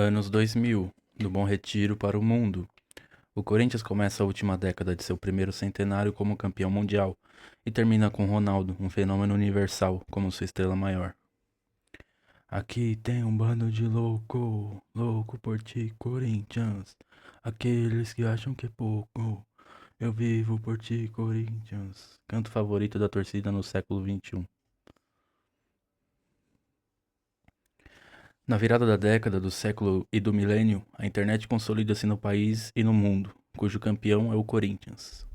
Anos 2000, do Bom Retiro para o mundo. O Corinthians começa a última década de seu primeiro centenário como campeão mundial e termina com Ronaldo, um fenômeno universal, como sua estrela maior. Aqui tem um bando de louco, louco por ti, Corinthians. Aqueles que acham que é pouco, eu vivo por ti, Corinthians. Canto favorito da torcida no século XXI. Na virada da década, do século e do milênio, a internet consolida-se no país e no mundo, cujo campeão é o Corinthians.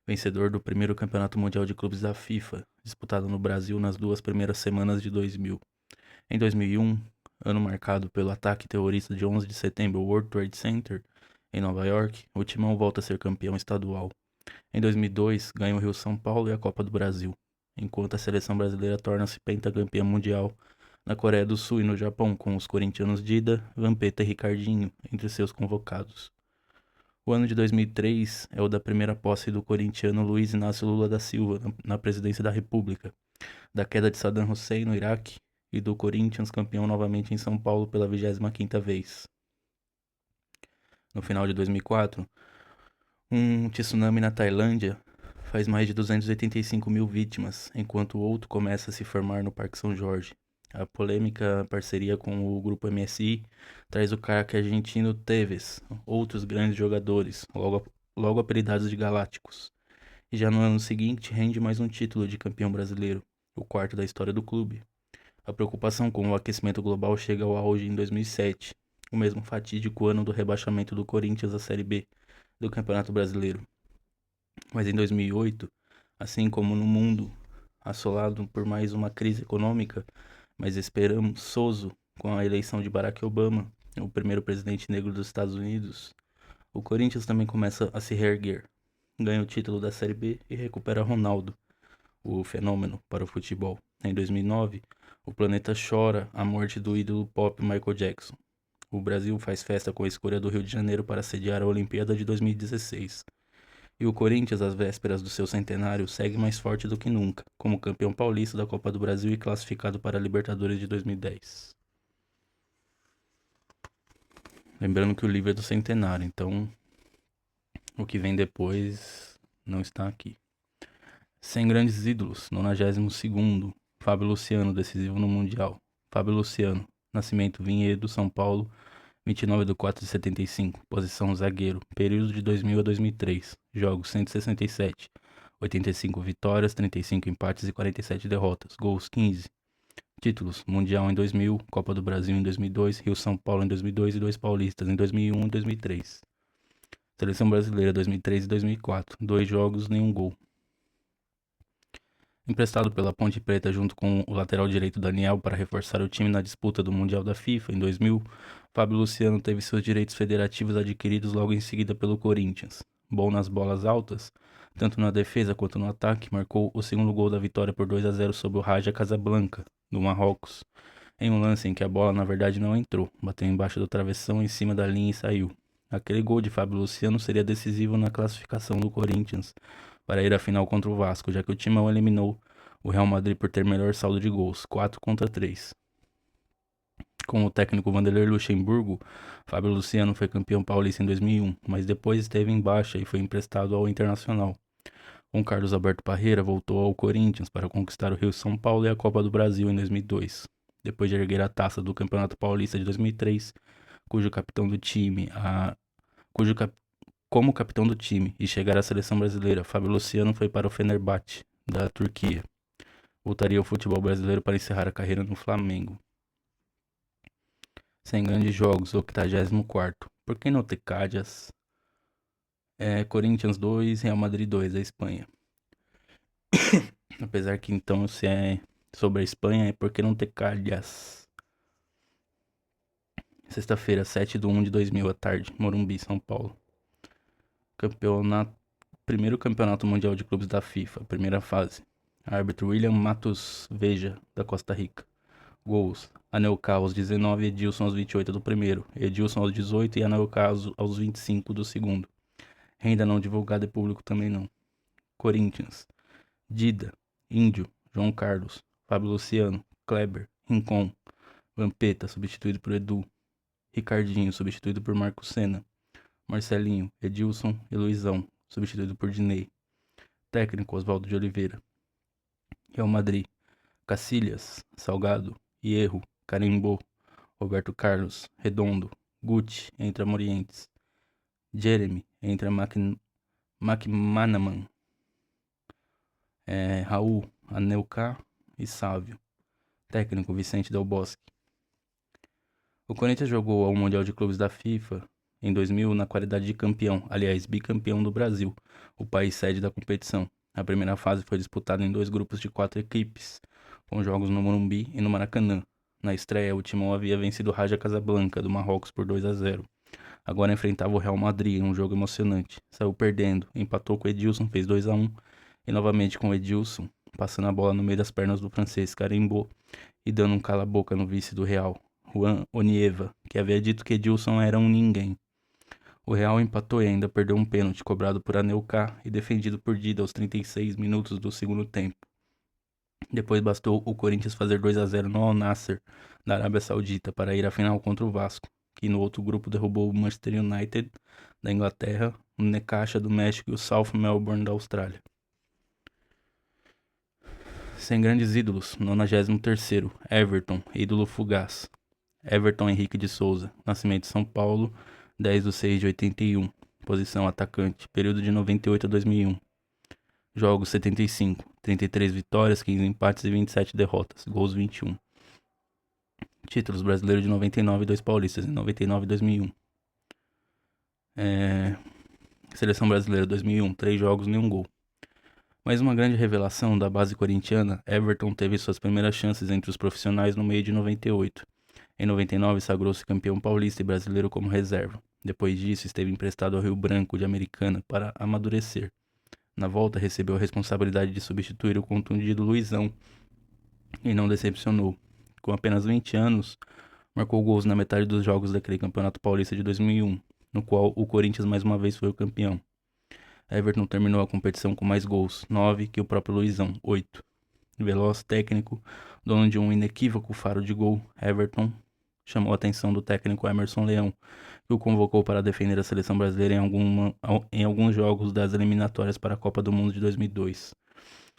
Vencedor do primeiro Campeonato Mundial de Clubes da FIFA, disputado no Brasil nas duas primeiras semanas de 2000. Em 2001, ano marcado pelo ataque terrorista de 11 de setembro ao World Trade Center, em Nova York, o Timão volta a ser campeão estadual. Em 2002, ganha o Rio-São Paulo e a Copa do Brasil, enquanto a seleção brasileira torna-se pentacampeã mundial na Coreia do Sul e no Japão, com os corintianos Dida, Vampeta e Ricardinho entre seus convocados. O ano de 2003 é o da primeira posse do corintiano Luiz Inácio Lula da Silva na presidência da República, da queda de Saddam Hussein no Iraque e do Corinthians campeão novamente em São Paulo pela 25ª vez. No final de 2004, um tsunami na Tailândia faz mais de 285 mil vítimas, enquanto outro começa a se formar no Parque São Jorge. A polêmica parceria com o grupo MSI traz o craque argentino Tevez, outros grandes jogadores, logo apelidados de Galácticos. E já no ano seguinte rende mais um título de campeão brasileiro, o quarto da história do clube. A preocupação com o aquecimento global chega ao auge em 2007, o mesmo fatídico ano do rebaixamento do Corinthians à Série B do Campeonato Brasileiro. Mas em 2008, assim como no mundo assolado por mais uma crise econômica, mas esperançoso com a eleição de Barack Obama, o primeiro presidente negro dos Estados Unidos, o Corinthians também começa a se reerguer. Ganha o título da Série B e recupera Ronaldo, o fenômeno para o futebol. Em 2009, o planeta chora a morte do ídolo pop Michael Jackson. O Brasil faz festa com a escolha do Rio de Janeiro para sediar a Olimpíada de 2016. E o Corinthians, às vésperas do seu centenário, segue mais forte do que nunca, como campeão paulista da Copa do Brasil e classificado para a Libertadores de 2010. Lembrando que o livro é do centenário, então o que vem depois não está aqui. 100 grandes ídolos, 92º, Fábio Luciano, decisivo no Mundial. Fábio Luciano, nascimento Vinhedo, São Paulo, 29 de 4 de 75, posição zagueiro, período de 2000 a 2003, jogos 167, 85 vitórias, 35 empates e 47 derrotas, gols 15. Títulos: Mundial em 2000, Copa do Brasil em 2002, Rio-São Paulo em 2002 e dois paulistas em 2001 e 2003. Seleção Brasileira 2003 e 2004, 2 jogos, nenhum gol. Emprestado pela Ponte Preta junto com o lateral direito Daniel para reforçar o time na disputa do Mundial da FIFA em 2000, Fábio Luciano teve seus direitos federativos adquiridos logo em seguida pelo Corinthians. Bom nas bolas altas, tanto na defesa quanto no ataque, marcou o segundo gol da vitória por 2-0 sobre o Raja Casablanca, do Marrocos, em um lance em que a bola na verdade não entrou, bateu embaixo do travessão em cima da linha e saiu. Aquele gol de Fábio Luciano seria decisivo na classificação do Corinthians para ir à final contra o Vasco, já que o Timão eliminou o Real Madrid por ter melhor saldo de gols, 4-3. Com o técnico Vanderlei Luxemburgo, Fábio Luciano foi campeão paulista em 2001, mas depois esteve em baixa e foi emprestado ao Internacional. Com Carlos Alberto Parreira, voltou ao Corinthians para conquistar o Rio-São Paulo e a Copa do Brasil em 2002. Depois de erguer a taça do Campeonato Paulista de 2003, cujo capitão do time, cujo cap... como capitão do time e chegar à seleção brasileira, Fábio Luciano foi para o Fenerbahçe, da Turquia. Voltaria ao futebol brasileiro para encerrar a carreira no Flamengo. 100 grandes jogos, 84º. Por que não ter Cádiz? Corinthians 2, Real Madrid 2, a Espanha. Apesar que então se é sobre a Espanha, é porque não ter Cádiz. Sexta-feira, 7/1 de 2000 à tarde, Morumbi, São Paulo. Primeiro campeonato mundial de clubes da FIFA, primeira fase. Árbitro William Matos Veja, da Costa Rica. Gols: Anelka aos 19 e Edilson aos 28 do primeiro, Edilson aos 18 e Anelka aos 25 do segundo. Renda não divulgada e público também não. Corinthians: Dida, Índio, João Carlos, Fábio Luciano, Kleber, Rincon, Vampeta, substituído por Edu. Ricardinho, substituído por Marco Senna. Marcelinho, Edilson e Luizão, substituído por Dinei. Técnico, Oswaldo de Oliveira. Real Madrid, Cacilhas, Salgado, Hierro, Carimbó, Roberto Carlos, Redondo, Guti, entra Morientes. Jeremy, entra McManaman. Raul, Anelka e Sávio. Técnico, Vicente Del Bosque. O Corinthians jogou ao Mundial de Clubes da FIFA em 2000 na qualidade de campeão, aliás, bicampeão do Brasil, o país sede da competição. A primeira fase foi disputada em 2 grupos de 4 equipes, com jogos no Morumbi e no Maracanã. Na estreia, o Timão havia vencido o Raja Casablanca, do Marrocos, por 2-0. Agora enfrentava o Real Madrid em um jogo emocionante. Saiu perdendo, empatou com o Edilson, fez 2-1, e novamente com o Edilson, passando a bola no meio das pernas do francês, carimbou e dando um cala-boca no vice do Real, Juan Onieva, que havia dito que Edilson era um ninguém. O Real empatou e ainda perdeu um pênalti cobrado por Anelka e defendido por Dida aos 36 minutos do segundo tempo. Depois bastou o Corinthians fazer 2-0 no Al Nassr, da Arábia Saudita, para ir à final contra o Vasco, que no outro grupo derrubou o Manchester United, da Inglaterra, o Necaxa do México e o South Melbourne da Austrália. Sem grandes ídolos, 93º, Everton, ídolo fugaz. Everton Henrique de Souza, nascimento São Paulo, 10/6/81, posição atacante, período de 98 a 2001. Jogos 75, 33 vitórias, 15 empates e 27 derrotas, gols 21. Títulos: Brasileiro de 99 e 2 paulistas em 99 e 2001. Seleção Brasileira 2001, 3 jogos, nenhum gol. Mais uma grande revelação da base corintiana, Everton teve suas primeiras chances entre os profissionais no meio de 98. Em 99, sagrou-se campeão paulista e brasileiro como reserva. Depois disso, esteve emprestado ao Rio Branco de Americana para amadurecer. Na volta, recebeu a responsabilidade de substituir o contundido Luizão e não decepcionou. Com apenas 20 anos, marcou gols na metade dos jogos daquele Campeonato Paulista de 2001, no qual o Corinthians mais uma vez foi o campeão. Everton terminou a competição com mais gols, 9, que o próprio Luizão, 8. Veloz, técnico, dono de um inequívoco faro de gol, Everton chamou a atenção do técnico Emerson Leão, que o convocou para defender a seleção brasileira em alguns jogos das eliminatórias para a Copa do Mundo de 2002.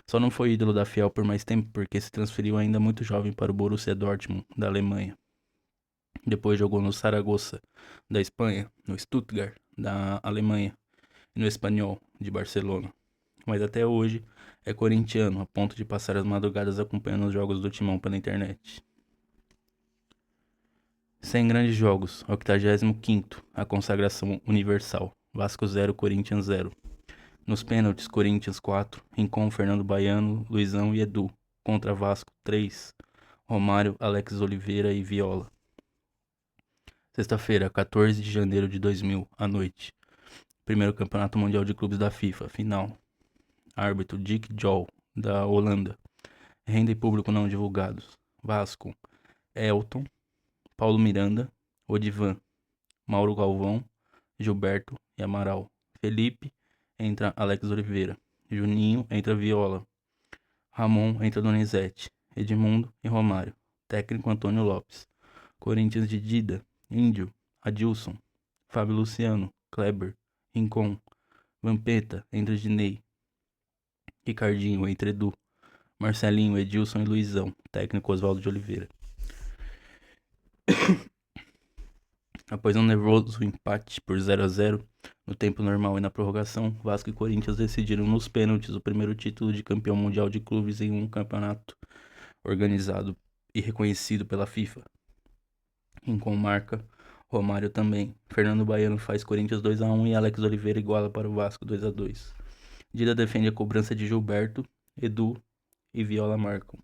Só não foi ídolo da Fiel por mais tempo porque se transferiu ainda muito jovem para o Borussia Dortmund, da Alemanha. Depois jogou no Saragossa, da Espanha, no Stuttgart, da Alemanha, e no Espanyol, de Barcelona. Mas até hoje é corintiano, a ponto de passar as madrugadas acompanhando os jogos do Timão pela internet. 100 grandes jogos, 85º, a consagração universal, Vasco 0, Corinthians 0. Nos pênaltis, Corinthians 4, Rincon, Fernando Baiano, Luizão e Edu. Contra Vasco 3, Romário, Alex Oliveira e Viola. Sexta-feira, 14 de janeiro de 2000, à noite. Primeiro Campeonato Mundial de Clubes da FIFA, final. Árbitro Dick Jol, da Holanda. Renda e público não divulgados. Vasco, Elton, Paulo Miranda, Odivan, Mauro Galvão, Gilberto e Amaral. Felipe, entra Alex Oliveira. Juninho, entra Viola. Ramon, entra Donizete. Edmundo e Romário. Técnico Antônio Lopes. Corinthians de Dida, Índio, Adilson, Fábio Luciano, Kleber, Rincon. Vampeta, entra Dinei. Ricardinho, entra Edu. Marcelinho, Edilson e Luizão. Técnico Oswaldo de Oliveira. Após um nervoso empate por 0-0 no tempo normal e na prorrogação, Vasco e Corinthians decidiram nos pênaltis o primeiro título de campeão mundial de clubes em um campeonato organizado e reconhecido pela FIFA. Rincon marca, Romário também. Fernando Baiano faz Corinthians 2-1 e Alex Oliveira iguala para o Vasco 2-2. Dida defende a cobrança de Gilberto, Edu e Viola marcam.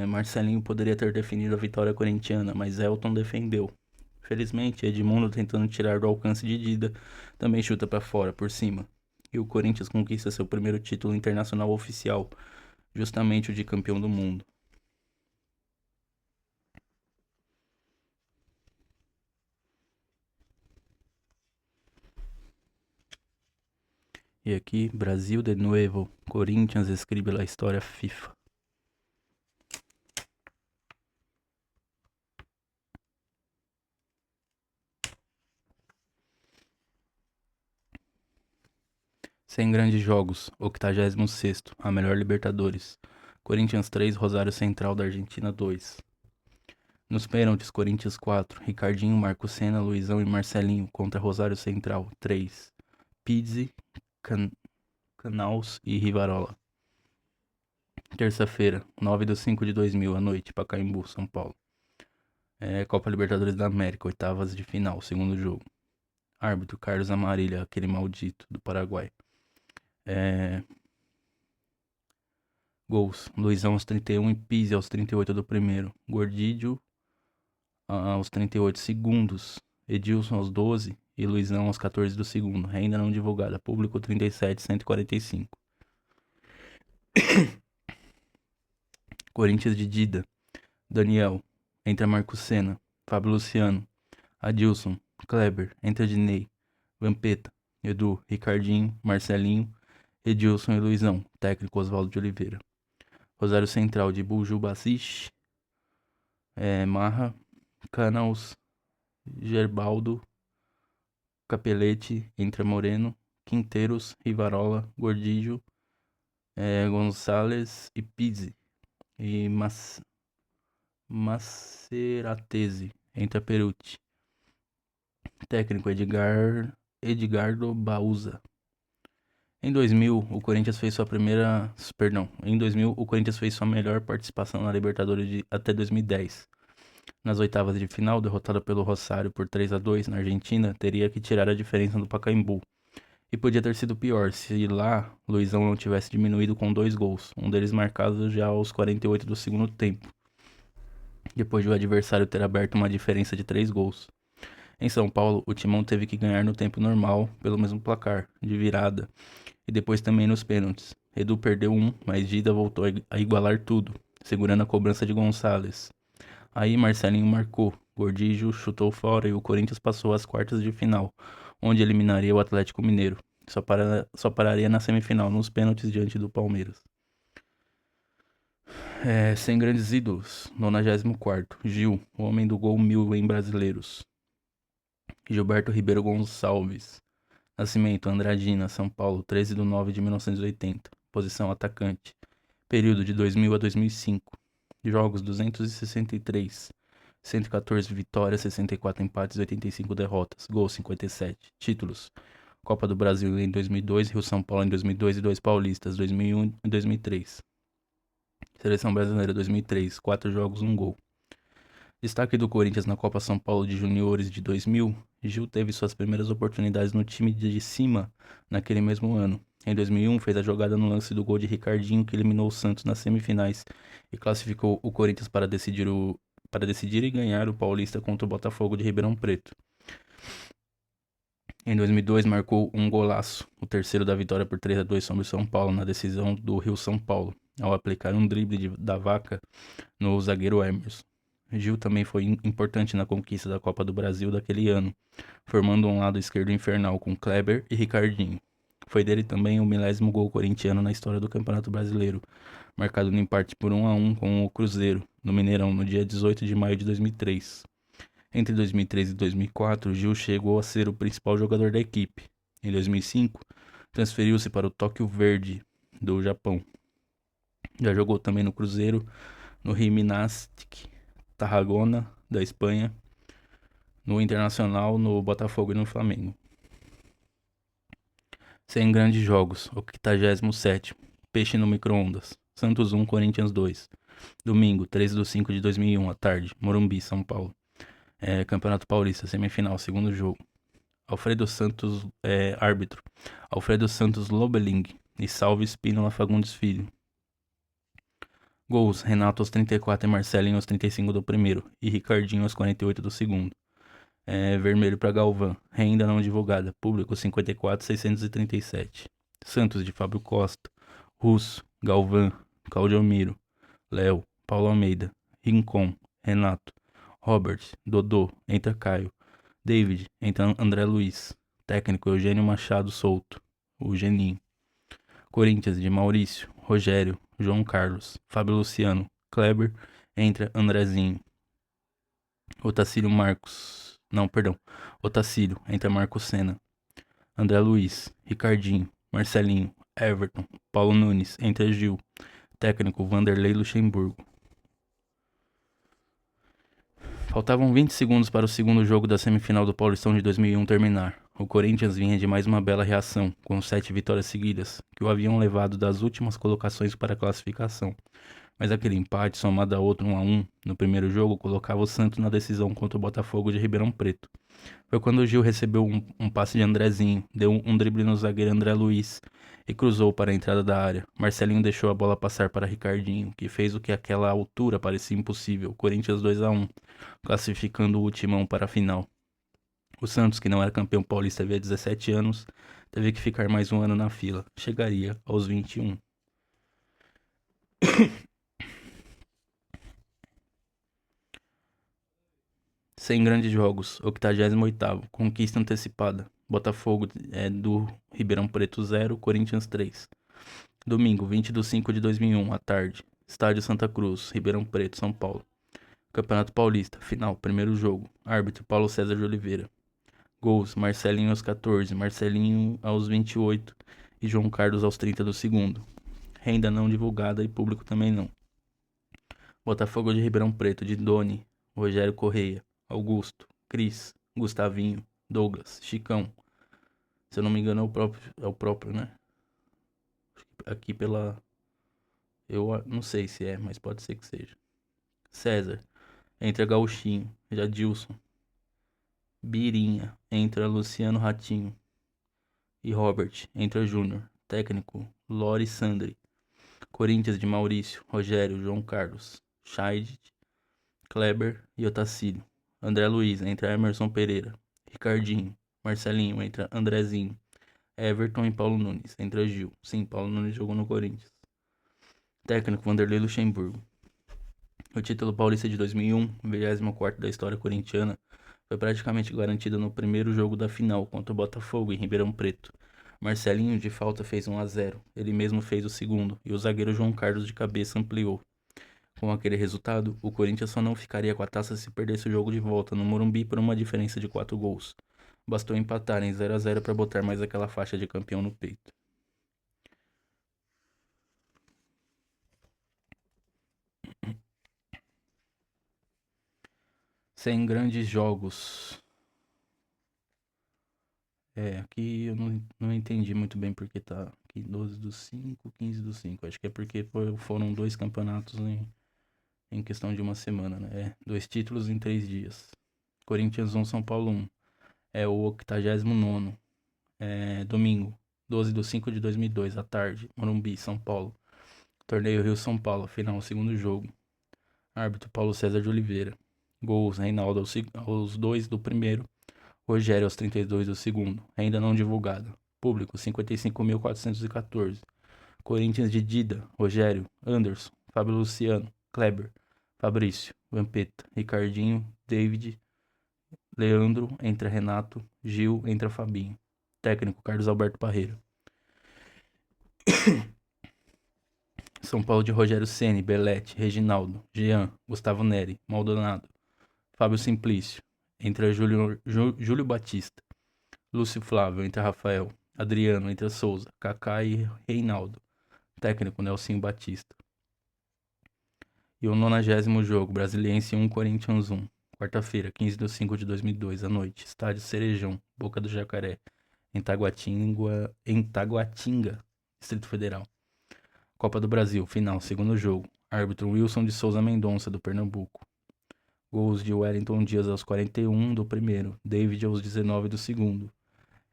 Marcelinho poderia ter definido a vitória corintiana, mas Elton defendeu. Felizmente, Edmundo, tentando tirar do alcance de Dida, também chuta para fora, por cima. E o Corinthians conquista seu primeiro título internacional oficial, justamente o de campeão do mundo. E aqui, Brasil de novo, Corinthians escreve a história FIFA. 100 grandes jogos, 86º, a melhor Libertadores. Corinthians 3, Rosário Central da Argentina 2. Nos pênaltis, Corinthians 4, Ricardinho, Marco Senna, Luizão e Marcelinho contra Rosário Central 3. Pizzi, Canaus e Rivarola. Terça-feira, 9/5/2000, à noite, Pacaembu, São Paulo. Copa Libertadores da América, oitavas de final, segundo jogo. Árbitro, Carlos Amarilha, aquele maldito do Paraguai. Gols, Luizão aos 31 e Pizzi aos 38 do primeiro. Gordídio aos 38 segundos. Edilson aos 12 e Luizão aos 14 do segundo. Ainda não divulgada. Público 37.145. Corinthians de Dida. Daniel. Entra Marco Senna. Fábio Luciano. Adilson. Kleber. Entra Dinei. Vampeta. Edu. Ricardinho. Marcelinho. Edilson e Luizão. Técnico Oswaldo de Oliveira. Rosário Central de Buju Bassich. Marra. Canaus. Gerbaldo. Capelete. Entra Moreno. Quinteiros. Rivarola. Gordillo. Gonçalves e Pizzi. E Maceratese. Entra Perucci. Técnico Edgardo Bauza. Em 2000, o Corinthians fez sua melhor participação na Libertadores até 2010. Nas oitavas de final, derrotada pelo Rosário por 3-2 na Argentina, teria que tirar a diferença do Pacaembu. E podia ter sido pior se lá Luizão não tivesse diminuído com 2 gols, um deles marcado já aos 48 do segundo tempo, depois de o adversário ter aberto uma diferença de 3 gols. Em São Paulo, o Timão teve que ganhar no tempo normal, pelo mesmo placar, de virada, e depois também nos pênaltis. Edu perdeu um, mas Dida voltou a igualar tudo, segurando a cobrança de Gonçalves. Aí Marcelinho marcou, Gordillo chutou fora e o Corinthians passou às quartas de final, onde eliminaria o Atlético Mineiro. Só pararia na semifinal, nos pênaltis diante do Palmeiras. 100 grandes ídolos. 94º. Gil, o homem do gol 1000 em Brasileiros. Gilberto Ribeiro Gonçalves. Nascimento, Andradina, São Paulo, 13/9/1980. Posição, atacante. Período de 2000 a 2005. Jogos, 263. 114 vitórias, 64 empates, 85 derrotas. Gols, 57. Títulos: Copa do Brasil em 2002, Rio-São Paulo em 2002 e 2 paulistas, 2001 e 2003. Seleção Brasileira 2003, 4 jogos, 1 gol. Destaque do Corinthians na Copa São Paulo de Juniores de 2000, Gil teve suas primeiras oportunidades no time de cima naquele mesmo ano. Em 2001, fez a jogada no lance do gol de Ricardinho, que eliminou o Santos nas semifinais e classificou o Corinthians para decidir e ganhar o Paulista contra o Botafogo de Ribeirão Preto. Em 2002, marcou um golaço, o terceiro da vitória por 3-2 sobre o São Paulo, na decisão do Rio-São Paulo, ao aplicar um drible da vaca no zagueiro Emerson. Gil também foi importante na conquista da Copa do Brasil daquele ano, formando um lado esquerdo infernal com Kleber e Ricardinho. Foi dele também o 10º gol corintiano na história do Campeonato Brasileiro, marcado no empate por 1-1 com o Cruzeiro, no Mineirão, no dia 18 de maio de 2003. Entre 2003 e 2004, Gil chegou a ser o principal jogador da equipe. Em 2005, transferiu-se para o Tóquio Verde, do Japão. Já jogou também no Cruzeiro, no Gimnàstic Tarragona, da Espanha, no Internacional, no Botafogo e no Flamengo. 100 grandes jogos, 87º. Peixe no micro-ondas. Santos 1, Corinthians 2. Domingo, 13/5/2001, à tarde, Morumbi, São Paulo. Campeonato Paulista, semifinal, segundo jogo. Alfredo Santos, árbitro. Alfredo Santos Lobeling e Salve Espínola Fagundes Filho. Gols, Renato aos 34 e Marcelinho aos 35 do primeiro. E Ricardinho aos 48 do segundo. Vermelho para Galvão. Renda não divulgada. Público 54.637. Santos de Fábio Costa. Russo, Galvão, Claudiomiro, Léo, Paulo Almeida, Rincon, Renato, Robert, Dodô, entra Caio, David, entra André Luiz. Técnico Eugênio Machado Souto, o Geninho. Corinthians de Maurício, Rogério, João Carlos, Fábio Luciano, Kleber, entra Andrezinho. Otacílio, entra Marco Senna. André Luiz, Ricardinho, Marcelinho, Everton, Paulo Nunes, entra Gil. Técnico, Vanderlei Luxemburgo. Faltavam 20 segundos para o segundo jogo da semifinal do Paulistão de 2001 terminar. O Corinthians vinha de mais uma bela reação, com 7 vitórias seguidas, que o haviam levado das últimas colocações para a classificação. Mas aquele empate, somado a outro 1-1 no primeiro jogo, colocava o Santos na decisão contra o Botafogo de Ribeirão Preto. Foi quando o Gil recebeu um passe de Andrezinho, deu um drible no zagueiro André Luiz e cruzou para a entrada da área. Marcelinho deixou a bola passar para Ricardinho, que fez o que àquela altura parecia impossível, Corinthians 2-1, classificando o Timão para a final. O Santos, que não era campeão paulista havia 17 anos, teve que ficar mais um ano na fila. Chegaria aos 21. Sem grandes jogos, 88º, conquista antecipada. Botafogo do Ribeirão Preto 0, Corinthians 3. Domingo, 20/5/2001, à tarde. Estádio Santa Cruz, Ribeirão Preto, São Paulo. Campeonato Paulista, final, primeiro jogo. Árbitro, Paulo César de Oliveira. Gols, Marcelinho aos 14, Marcelinho aos 28 e João Carlos aos 30 do segundo. Renda não divulgada e público também não. Botafogo de Ribeirão Preto, de Doni, Rogério Correia, Augusto, Cris, Gustavinho, Douglas, Chicão. Se eu não me engano é o próprio, né? Aqui pela... Eu não sei se é, mas pode ser que seja. César, entra Gauchinho, Jadilson. Birinha, entra Luciano Ratinho. E Robert, entra Júnior. Técnico, Lori Sandri. Corinthians de Maurício, Rogério, João Carlos. Scheid, Kleber e Otacílio. André Luiz, entra Emerson Pereira. Ricardinho. Marcelinho, entra Andrezinho. Everton e Paulo Nunes, entra Gil. Sim, Paulo Nunes jogou no Corinthians. Técnico, Vanderlei Luxemburgo. O título paulista de 2001, 24º da história corintiana, foi praticamente garantido no primeiro jogo da final contra o Botafogo em Ribeirão Preto. Marcelinho de falta fez 1-0, ele mesmo fez o segundo e o zagueiro João Carlos de cabeça ampliou. Com aquele resultado, o Corinthians só não ficaria com a taça se perdesse o jogo de volta no Morumbi por uma diferença de 4 gols. Bastou empatar em 0-0 para botar mais aquela faixa de campeão no peito. Sem grandes jogos. Aqui eu não entendi muito bem porque tá aqui 12/5, 15/5. Acho que é porque foram 2 campeonatos em questão de uma semana, né? 2 títulos em 3 dias. Corinthians 1, São Paulo 1. É o 89º. Domingo, 12/5/2002, à tarde. Morumbi, São Paulo. Torneio Rio-São Paulo, final, segundo jogo. Árbitro, Paulo César de Oliveira. Gols, Reinaldo aos 2 do primeiro. Rogério aos 32 do segundo, ainda não divulgado. Público, 55.414. Corinthians de Dida, Rogério, Anderson, Fábio Luciano, Kleber, Fabrício, Vampeta, Ricardinho, David, Leandro, entra Renato, Gil, entra Fabinho. Técnico, Carlos Alberto Parreira. São Paulo de Rogério Ceni, Belete, Reginaldo, Jean, Gustavo Neri, Maldonado, Fábio Simplício, entra Júlio Batista. Lúcio Flávio, entra Rafael. Adriano, entra Souza. Kaká e Reinaldo. Técnico, Nelsinho Batista. E o 90º jogo, Brasiliense 1, Corinthians 1. Quarta-feira, 15/5/2002, à noite. Estádio Cerejão, Boca do Jacaré. Em Taguatinga, Distrito Federal. Copa do Brasil, final, segundo jogo. Árbitro Wilson de Souza Mendonça, do Pernambuco. Gols de Wellington Dias aos 41 do primeiro. David aos 19 do segundo.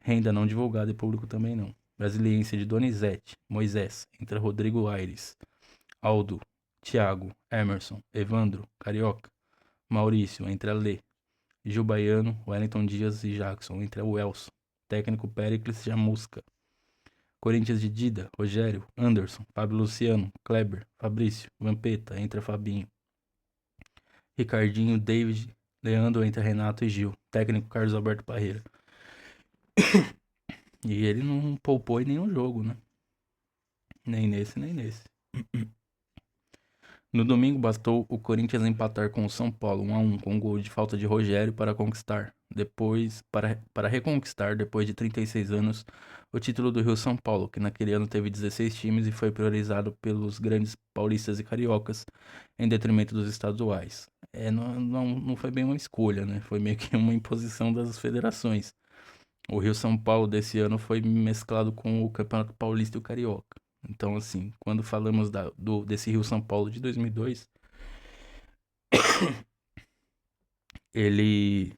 Renda não divulgada e público também não. Brasiliense de Donizete, Moisés, entra Rodrigo Aires, Aldo, Thiago, Emerson, Evandro, Carioca, Maurício, entra Lê, Gil Baiano, Wellington Dias e Jackson, entra Welson, técnico Péricles Jamusca. Corinthians de Dida, Rogério, Anderson, Fábio Luciano, Kleber, Fabrício, Vampeta, entra Fabinho. Ricardinho, David, Leandro, entra Renato e Gil, técnico Carlos Alberto Parreira. E ele não poupou em nenhum jogo, né? Nem nesse, nem nesse. No domingo, bastou o Corinthians empatar com o São Paulo 1-1 com um gol de falta de Rogério para reconquistar, depois de 36 anos, o título do Rio São Paulo, que naquele ano teve 16 times e foi priorizado pelos grandes paulistas e cariocas, em detrimento dos estaduais. Não foi bem uma escolha, né? Foi meio que uma imposição das federações. O Rio São Paulo desse ano foi mesclado com o Campeonato Paulista e o Carioca. Então, assim, quando falamos desse Rio São Paulo de 2002, ele,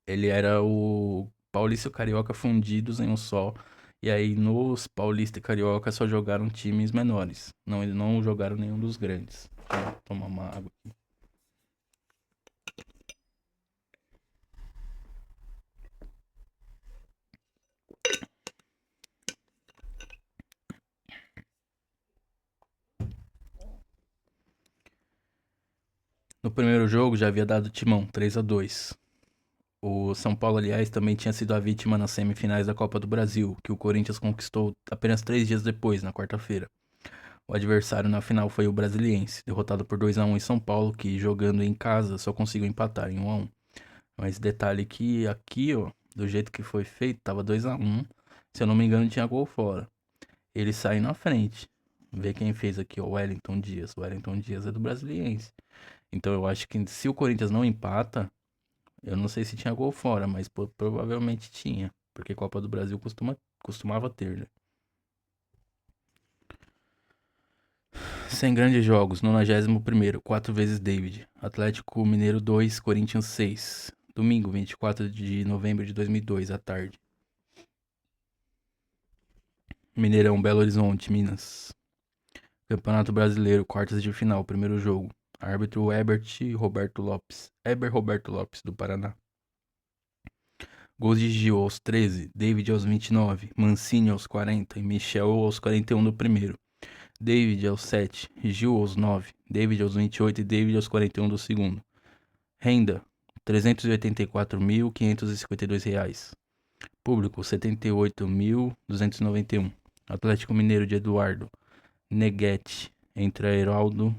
ele era o Paulista e o Carioca fundidos em um só. E aí, nos Paulista e Carioca só jogaram times menores. Não, eles não jogaram nenhum dos grandes. Vou tomar uma água aqui. No primeiro jogo já havia dado timão, 3-2. O São Paulo, aliás, também tinha sido a vítima nas semifinais da Copa do Brasil, que o Corinthians conquistou apenas 3 dias depois, na quarta-feira. O adversário na final foi o Brasiliense, derrotado por 2-1 em São Paulo, que jogando em casa só conseguiu empatar em 1-1. Mas detalhe que aqui, ó, do jeito que foi feito, tava 2-1. Se eu não me engano, tinha gol fora. Ele sai na frente. Vê quem fez aqui, ó, o Wellington Dias. O Wellington Dias é do Brasiliense. Então eu acho que se o Corinthians não empata, eu não sei se tinha gol fora, mas provavelmente tinha. Porque Copa do Brasil costumava ter, né? Sem grandes jogos, 91º, 4 vezes David. Atlético Mineiro 2, Corinthians 6. Domingo, 24 de novembro de 2002, à tarde. Mineirão, Belo Horizonte, Minas. Campeonato Brasileiro, quartas de final, primeiro jogo. Árbitro Heber Roberto Lopes, do Paraná. Gols de Gil aos 13, David aos 29, Mancini aos 40 e Michel aos 41 do primeiro. David aos 7, Gil aos 9, David aos 28 e David aos 41 do segundo. Renda, R$ 384.552. Público, 78.291. Atlético Mineiro de Eduardo, Neguete, entre Heraldo,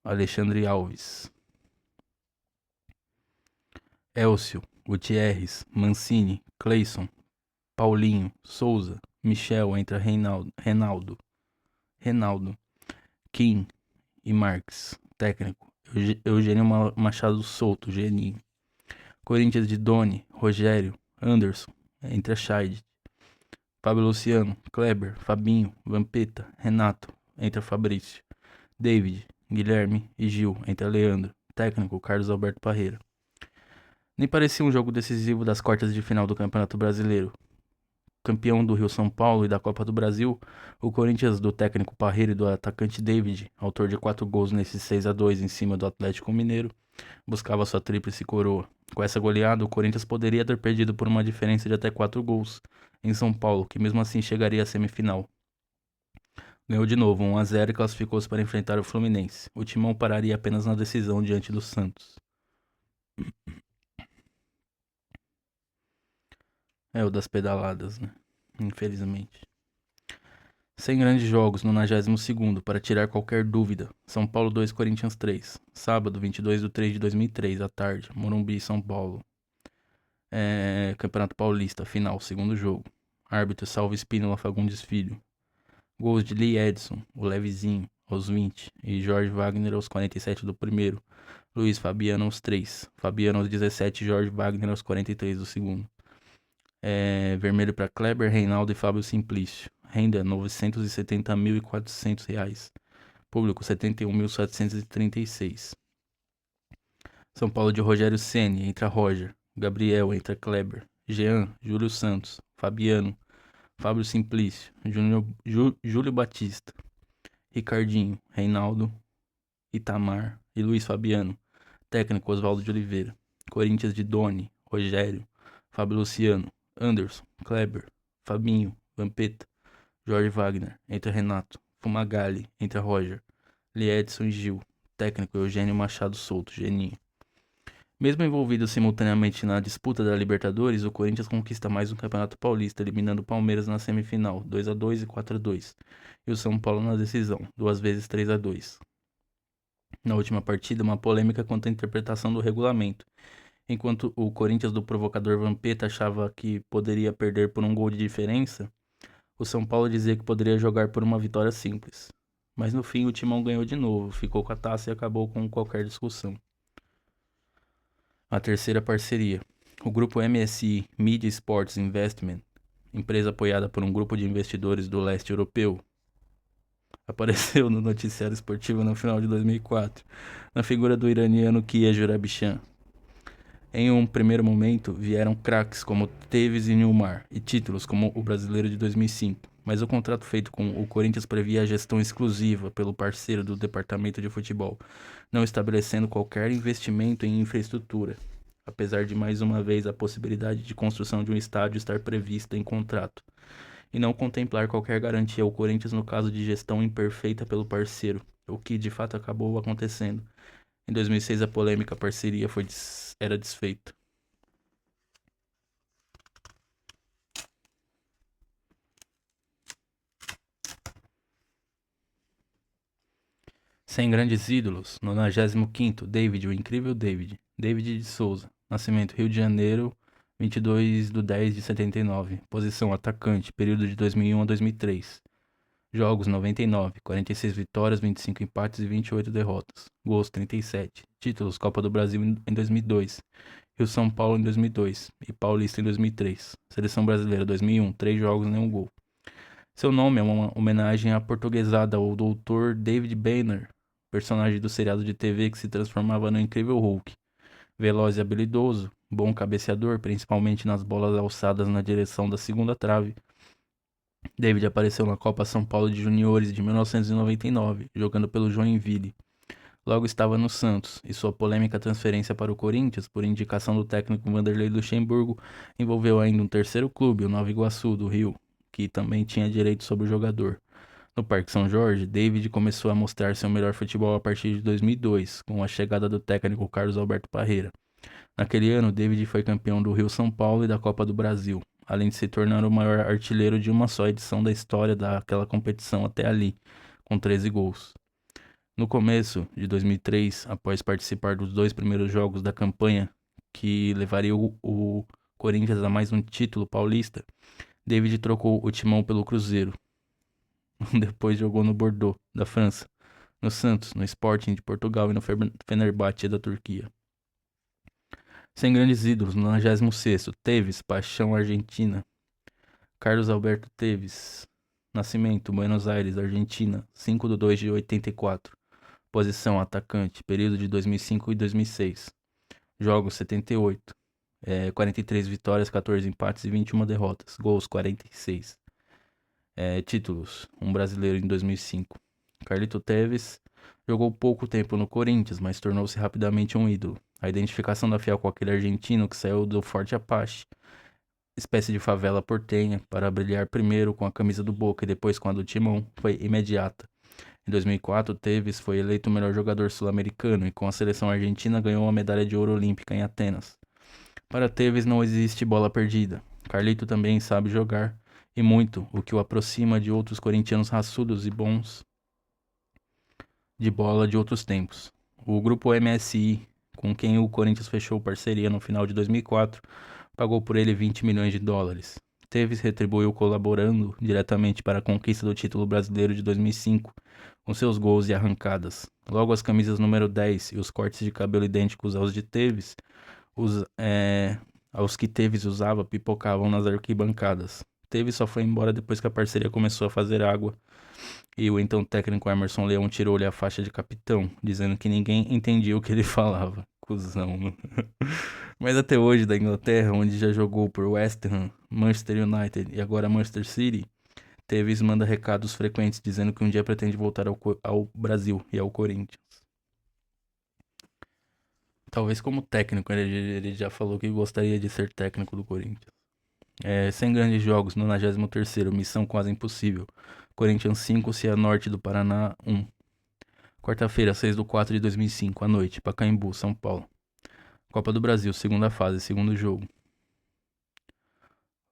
Alexandre Alves. Elcio, Gutierrez, Mancini, Cleison, Paulinho, Souza, Michel, entra Reinaldo, Kim e Marques. Técnico, Eugênio Machado Souto, Geninho. Corinthians de Doni, Rogério, Anderson, entra Scheid. Fábio Luciano, Kleber, Fabinho, Vampeta, Renato, entra Fabrício. David, Guilherme e Gil, entra Leandro. Técnico, Carlos Alberto Parreira. Nem parecia um jogo decisivo das quartas de final do Campeonato Brasileiro. Campeão do Rio São Paulo e da Copa do Brasil, o Corinthians do técnico Parreira e do atacante David, autor de 4 gols nesses 6-2 em cima do Atlético Mineiro, buscava sua tríplice coroa. Com essa goleada, o Corinthians poderia ter perdido por uma diferença de até 4 gols em São Paulo, que mesmo assim chegaria à semifinal. Ganhou de novo 1-0 e classificou-se para enfrentar o Fluminense. O Timão pararia apenas na decisão diante do Santos. É o das pedaladas, né? Infelizmente. Sem grandes jogos, no 92º, para tirar qualquer dúvida. São Paulo 2, Corinthians 3. Sábado, 22/3/2003, à tarde. Morumbi, São Paulo. Campeonato Paulista, final, segundo jogo. Árbitro Salvo Espínola Fagundes Filho. Gols de Lee Edson, o Levezinho, aos 20. E Jorge Wagner aos 47 do primeiro. Luiz Fabiano aos 3. Fabiano aos 17 e Jorge Wagner aos 43 do segundo. Vermelho para Kleber, Reinaldo e Fábio Simplício. Renda, R$ 970.400. Público, 71.736. São Paulo de Rogério Ceni, entra Roger. Gabriel, entra Kleber. Jean, Júlio Santos. Fabiano, Fábio Simplício. Júlio Batista. Ricardinho, Reinaldo, Itamar e Luiz Fabiano. Técnico, Oswaldo de Oliveira. Corinthians de Doni, Rogério. Fábio Luciano. Anderson, Kleber, Fabinho, Vampeta, Jorge Wagner, entra Renato, Fumagalli, entra Roger, Liedson e Gil, técnico Eugênio Machado Souto, Geninho. Mesmo envolvido simultaneamente na disputa da Libertadores, o Corinthians conquista mais um Campeonato Paulista, eliminando o Palmeiras na semifinal, 2-2 e 4-2, e o São Paulo na decisão, duas vezes 3-2. Na última partida, uma polêmica quanto à interpretação do regulamento. Enquanto o Corinthians do provocador Vampeta achava que poderia perder por um gol de diferença, o São Paulo dizia que poderia jogar por uma vitória simples. Mas no fim o Timão ganhou de novo, ficou com a taça e acabou com qualquer discussão. A terceira parceria. O grupo MSI Media Sports Investment, empresa apoiada por um grupo de investidores do leste europeu, apareceu no noticiário esportivo no final de 2004, na figura do iraniano Kia Jourabishan. Em um primeiro momento, vieram craques como Tevez e Nilmar, e títulos como o Brasileiro de 2005, mas o contrato feito com o Corinthians previa a gestão exclusiva pelo parceiro do departamento de futebol, não estabelecendo qualquer investimento em infraestrutura, apesar de mais uma vez a possibilidade de construção de um estádio estar prevista em contrato, e não contemplar qualquer garantia ao Corinthians no caso de gestão imperfeita pelo parceiro, o que de fato acabou acontecendo. Em 2006, a polêmica parceria era desfeita. Sem grandes ídolos, 95º, David, o incrível David. David de Souza. Nascimento, Rio de Janeiro, 22/10/79. Posição, atacante, período de 2001 a 2003. Jogos, 99, 46 vitórias, 25 empates e 28 derrotas. Gols, 37. Títulos, Copa do Brasil em 2002. Rio São Paulo em 2002 e Paulista em 2003. Seleção Brasileira 2001, 3 jogos, nenhum gol. Seu nome é uma homenagem à portuguesada ao Dr. David Banner, personagem do seriado de TV que se transformava no Incrível Hulk. Veloz e habilidoso, bom cabeceador, principalmente nas bolas alçadas na direção da segunda trave. David apareceu na Copa São Paulo de Juniores de 1999, jogando pelo Joinville. Logo estava no Santos, e sua polêmica transferência para o Corinthians, por indicação do técnico Vanderlei Luxemburgo, envolveu ainda um terceiro clube, o Nova Iguaçu, do Rio, que também tinha direito sobre o jogador. No Parque São Jorge, David começou a mostrar seu melhor futebol a partir de 2002, com a chegada do técnico Carlos Alberto Parreira. Naquele ano, David foi campeão do Rio São Paulo e da Copa do Brasil, além de se tornar o maior artilheiro de uma só edição da história daquela competição até ali, com 13 gols. No começo de 2003, após participar dos 2 primeiros jogos da campanha que levaria o Corinthians a mais um título paulista, David trocou o timão pelo Cruzeiro. Depois jogou no Bordeaux, da França, no Santos, no Sporting de Portugal e no Fenerbahçe da Turquia. Sem grandes ídolos, no 96º, Tevez, Paixão Argentina. Carlos Alberto Tevez, nascimento, Buenos Aires, Argentina, 5/2/84. Posição, atacante, período de 2005 e 2006. Jogos, 78. 43 vitórias, 14 empates e 21 derrotas. Gols, 46. Títulos, um brasileiro em 2005. Carlito Tevez jogou pouco tempo no Corinthians, mas tornou-se rapidamente um ídolo. A identificação da Fiel com aquele argentino que saiu do Forte Apache, espécie de favela portenha, para brilhar primeiro com a camisa do Boca e depois com a do Timão, foi imediata. Em 2004, Tevez foi eleito o melhor jogador sul-americano e com a seleção argentina ganhou a medalha de ouro olímpica em Atenas. Para Tevez não existe bola perdida. Carlito também sabe jogar, e muito, o que o aproxima de outros corintianos raçudos e bons de bola de outros tempos. O grupo MSI, com quem o Corinthians fechou parceria no final de 2004, pagou por ele 20 milhões de dólares. Tevez retribuiu colaborando diretamente para a conquista do título brasileiro de 2005, com seus gols e arrancadas. Logo, as camisas número 10 e os cortes de cabelo idênticos aos de Tevez, aos que Tevez usava, pipocavam nas arquibancadas. Tevez só foi embora depois que a parceria começou a fazer água e o então técnico Emerson Leão tirou-lhe a faixa de capitão, dizendo que ninguém entendia o que ele falava. Cusão, mano. Mas até hoje, da Inglaterra, onde já jogou por West Ham, Manchester United e agora Manchester City, Tevez manda recados frequentes dizendo que um dia pretende voltar ao Brasil e ao Corinthians. Talvez como técnico, ele já falou que gostaria de ser técnico do Corinthians. Sem grandes jogos, 93º, missão quase impossível. Corinthians 5, Cianorte do Paraná 1. Quarta-feira, 6/4/2005, à noite, Pacaembu, São Paulo. Copa do Brasil, segunda fase, segundo jogo.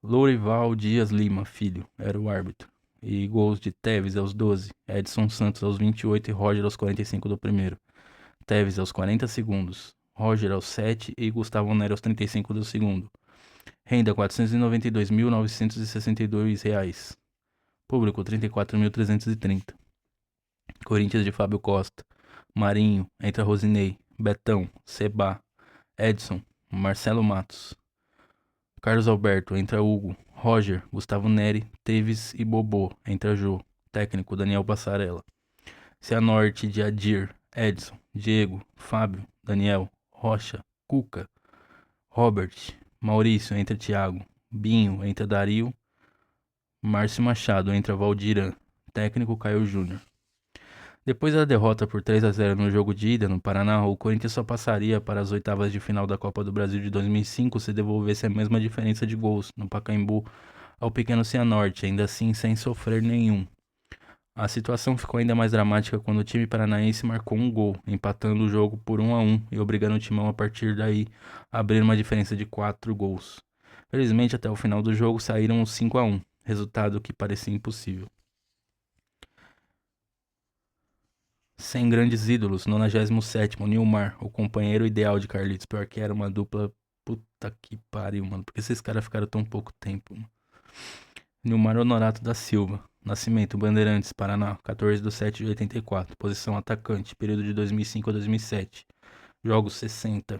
Lourival Dias Lima, filho, era o árbitro. E gols de Tevez aos 12, Edson Santos aos 28 e Roger aos 45 do primeiro. Tevez aos 40 segundos, Roger aos 7 e Gustavo Neri aos 35 do segundo. Renda R$ 492.962. Público 34.330. Corinthians de Fábio Costa, Marinho, entra Rosinei, Betão, Seba, Edson, Marcelo Matos. Carlos Alberto, entra Hugo, Roger, Gustavo Neri, Tevez e Bobô, entra Jô. Técnico Daniel Passarella. Cianorte de Adir, Edson, Diego, Fábio, Daniel, Rocha, Cuca, Robert, Maurício, entra Thiago, Binho, entra Dario, Márcio Machado, entra Valdiran. Técnico Caio Júnior. Depois da derrota por 3-0 no jogo de ida no Paraná, o Corinthians só passaria para as oitavas de final da Copa do Brasil de 2005 se devolvesse a mesma diferença de gols no Pacaembu ao pequeno Cianorte, ainda assim sem sofrer nenhum. A situação ficou ainda mais dramática quando o time paranaense marcou um gol, empatando o jogo por 1-1 e obrigando o Timão a partir daí a abrir uma diferença de 4 gols. Felizmente, até o final do jogo saíram os 5-1, resultado que parecia impossível. Sem grandes ídolos, 97º, Nilmar, o companheiro ideal de Carlitos. Pior que era uma dupla, puta que pariu, mano. Por que esses caras ficaram tão pouco tempo, mano? Nilmar Honorato da Silva, Nascimento, Bandeirantes, Paraná, 14/7/84, posição atacante, período de 2005 a 2007. Jogos 60,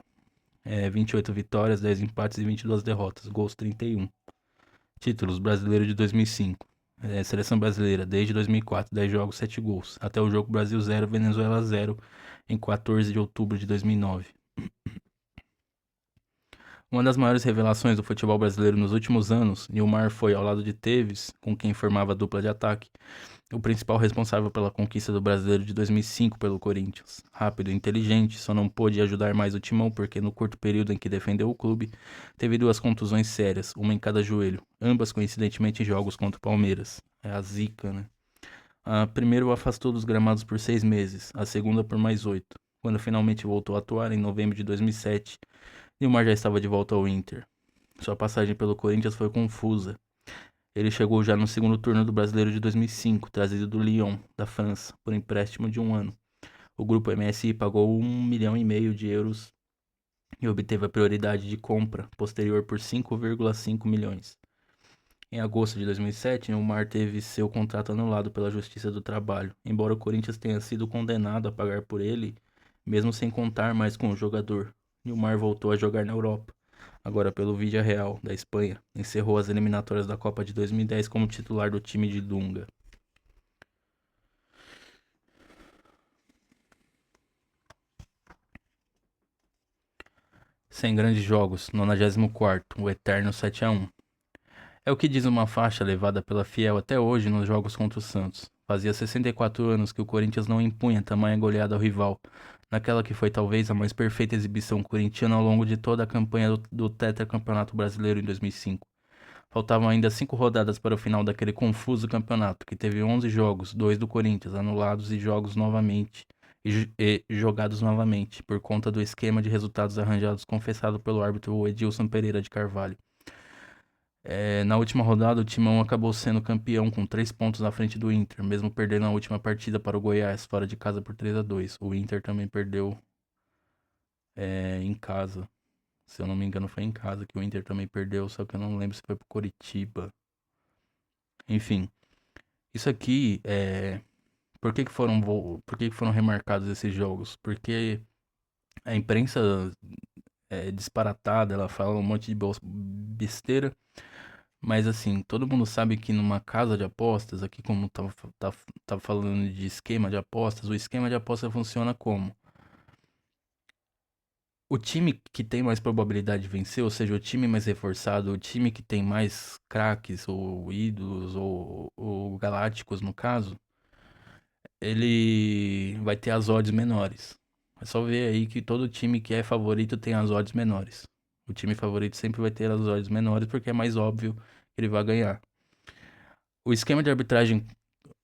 28 vitórias, 10 empates e 22 derrotas, gols 31. Títulos, Brasileiro de 2005. Seleção brasileira, desde 2004, 10 jogos, 7 gols. Até o jogo Brasil 0, Venezuela 0, em 14 de outubro de 2009. Uma das maiores revelações do futebol brasileiro nos últimos anos, Nilmar foi, ao lado de Tevez, com quem formava a dupla de ataque, o principal responsável pela conquista do Brasileiro de 2005 pelo Corinthians. Rápido e inteligente, só não pôde ajudar mais o Timão porque no curto período em que defendeu o clube, teve 2 contusões sérias, uma em cada joelho, ambas coincidentemente em jogos contra o Palmeiras. É a zica, né? A primeira o afastou dos gramados por 6 meses, a segunda por mais 8. Quando finalmente voltou a atuar, em novembro de 2007, Nilmar já estava de volta ao Inter. Sua passagem pelo Corinthians foi confusa. Ele chegou já no segundo turno do Brasileiro de 2005, trazido do Lyon, da França, por empréstimo de 1 ano. O grupo MSI pagou 1,5 milhão de euros e obteve a prioridade de compra posterior por 5,5 milhões. Em agosto de 2007, Nilmar teve seu contrato anulado pela Justiça do Trabalho, embora o Corinthians tenha sido condenado a pagar por ele, mesmo sem contar mais com o jogador. Nilmar voltou a jogar na Europa, agora pelo Villarreal, da Espanha. Encerrou as eliminatórias da Copa de 2010 como titular do time de Dunga. Sem grandes jogos, 94º, o eterno 7-1. É o que diz uma faixa levada pela Fiel até hoje nos jogos contra o Santos. Fazia 64 anos que o Corinthians não impunha tamanha goleada ao rival, naquela que foi talvez a mais perfeita exibição corintiana ao longo de toda a campanha do Tetracampeonato Brasileiro em 2005. Faltavam ainda 5 rodadas para o final daquele confuso campeonato, que teve 11 jogos, 2 do Corinthians, anulados e jogos novamente e jogados novamente, por conta do esquema de resultados arranjados confessado pelo árbitro Edilson Pereira de Carvalho. Na última rodada, o Timão acabou sendo campeão com 3 pontos na frente do Inter, mesmo perdendo a última partida para o Goiás, fora de casa por 3-2. O Inter também perdeu em casa. Se eu não me engano, foi em casa que o Inter também perdeu, só que eu não lembro se foi pro Coritiba. Enfim, isso aqui Por que que foram remarcados esses jogos? Porque a imprensa é disparatada, ela fala um monte de besteira. Mas assim, todo mundo sabe que numa casa de apostas, aqui como tá falando de esquema de apostas, o esquema de aposta funciona como? O time que tem mais probabilidade de vencer, ou seja, o time mais reforçado, o time que tem mais craques, ou ídolos, ou galácticos no caso, ele vai ter as odds menores. É só ver aí que todo time que é favorito tem as odds menores. O time favorito sempre vai ter as odds menores porque é mais óbvio que ele vai ganhar. O esquema de arbitragem,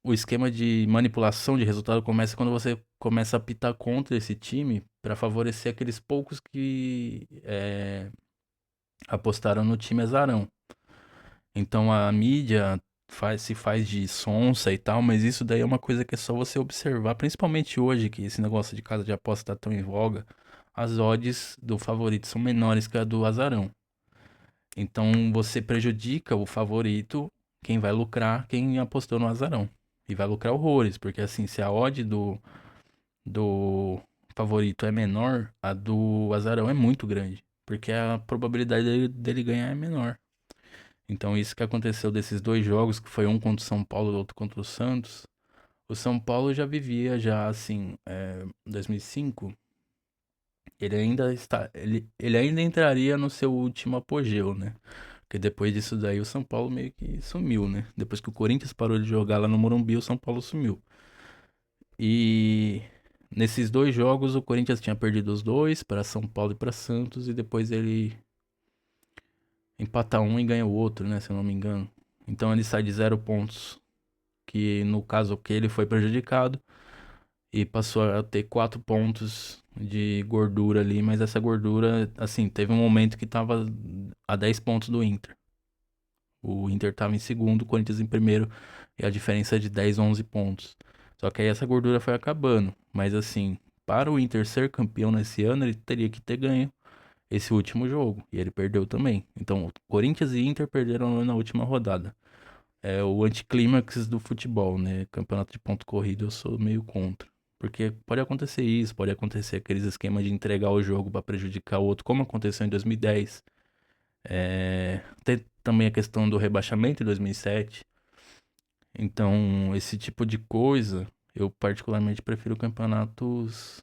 o esquema de manipulação de resultado começa quando você começa a apitar contra esse time para favorecer aqueles poucos que apostaram no time azarão. Então a mídia se faz de sonsa e tal, mas isso daí é uma coisa que é só você observar, principalmente hoje que esse negócio de casa de aposta tá tão em voga, as odds do favorito são menores que a do azarão. Então você prejudica o favorito, quem vai lucrar, quem apostou no azarão. E vai lucrar horrores, porque assim, se a odd do favorito é menor, a do azarão é muito grande. Porque a probabilidade dele ganhar é menor. Então, isso que aconteceu desses dois jogos, que foi um contra o São Paulo e outro contra o Santos. O São Paulo já vivia, já assim, em 2005, ele ainda entraria no seu último apogeu, né? Porque depois disso daí o São Paulo meio que sumiu, né? Depois que o Corinthians parou de jogar lá no Morumbi, o São Paulo sumiu. E nesses dois jogos o Corinthians tinha perdido os dois para São Paulo e para Santos e depois ele empata um e ganha o outro, né? Se eu não me engano. Então ele sai de 0 pontos, que no caso que ele foi prejudicado, e passou a ter 4 pontos de gordura ali, mas essa gordura, assim, teve um momento que tava a 10 pontos do Inter. O Inter tava em segundo, o Corinthians em primeiro, e a diferença é de 10, 11 pontos. Só que aí essa gordura foi acabando, mas assim, para o Inter ser campeão nesse ano, ele teria que ter ganho esse último jogo. E ele perdeu também. Então, Corinthians e Inter perderam na última rodada. É o anticlímax do futebol, né? Campeonato de ponto corrido eu sou meio contra. Porque pode acontecer isso, pode acontecer aqueles esquemas de entregar o jogo para prejudicar o outro, como aconteceu em 2010. Tem também a questão do rebaixamento em 2007. Então, esse tipo de coisa, eu particularmente prefiro campeonatos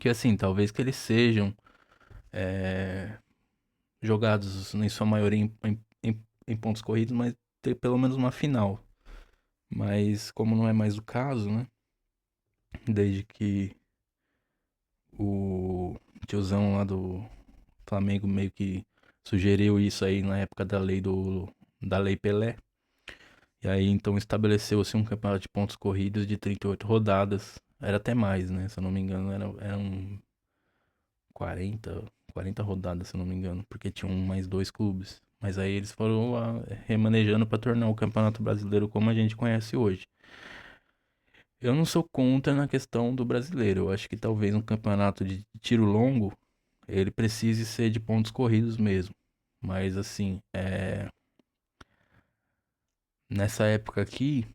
que, assim, talvez que eles sejam é, jogados em sua maioria em pontos corridos, mas ter pelo menos uma final. Mas como não é mais o caso, né? Desde que o tiozão lá do Flamengo meio que sugeriu isso aí na época da Lei Pelé. E aí então estabeleceu-se um campeonato de pontos corridos de 38 rodadas. Era até mais, né? Se eu não me engano, eram 40 rodadas, se eu não me engano, porque tinham mais dois clubes. Mas aí eles foram remanejando para tornar o Campeonato Brasileiro como a gente conhece hoje. Eu não sou contra na questão do brasileiro. Eu acho que talvez um campeonato de tiro longo ele precise ser de pontos corridos mesmo. Mas assim, nessa época aqui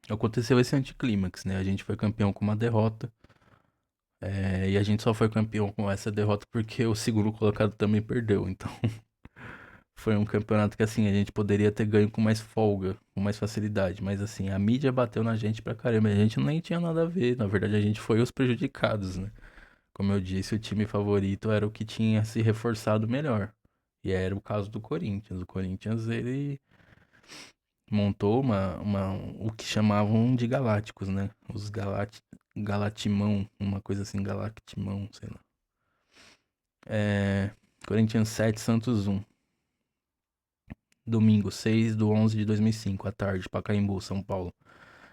aconteceu esse anticlímax, né? A gente foi campeão com uma derrota. E a gente só foi campeão com essa derrota porque o segundo colocado também perdeu. Então foi um campeonato que assim a gente poderia ter ganho com mais folga, com mais facilidade. Mas assim, a mídia bateu na gente pra caramba. A gente nem tinha nada a ver. Na verdade, a gente foi os prejudicados, né? Como eu disse, o time favorito era o que tinha se reforçado melhor. E era o caso do Corinthians. O Corinthians, ele montou o que chamavam de galácticos, né? Os Galatimão, uma coisa assim, Galactimão, sei lá. Corinthians 7, Santos 1. Domingo, 6/11/2005, à tarde, Pacaembu, São Paulo.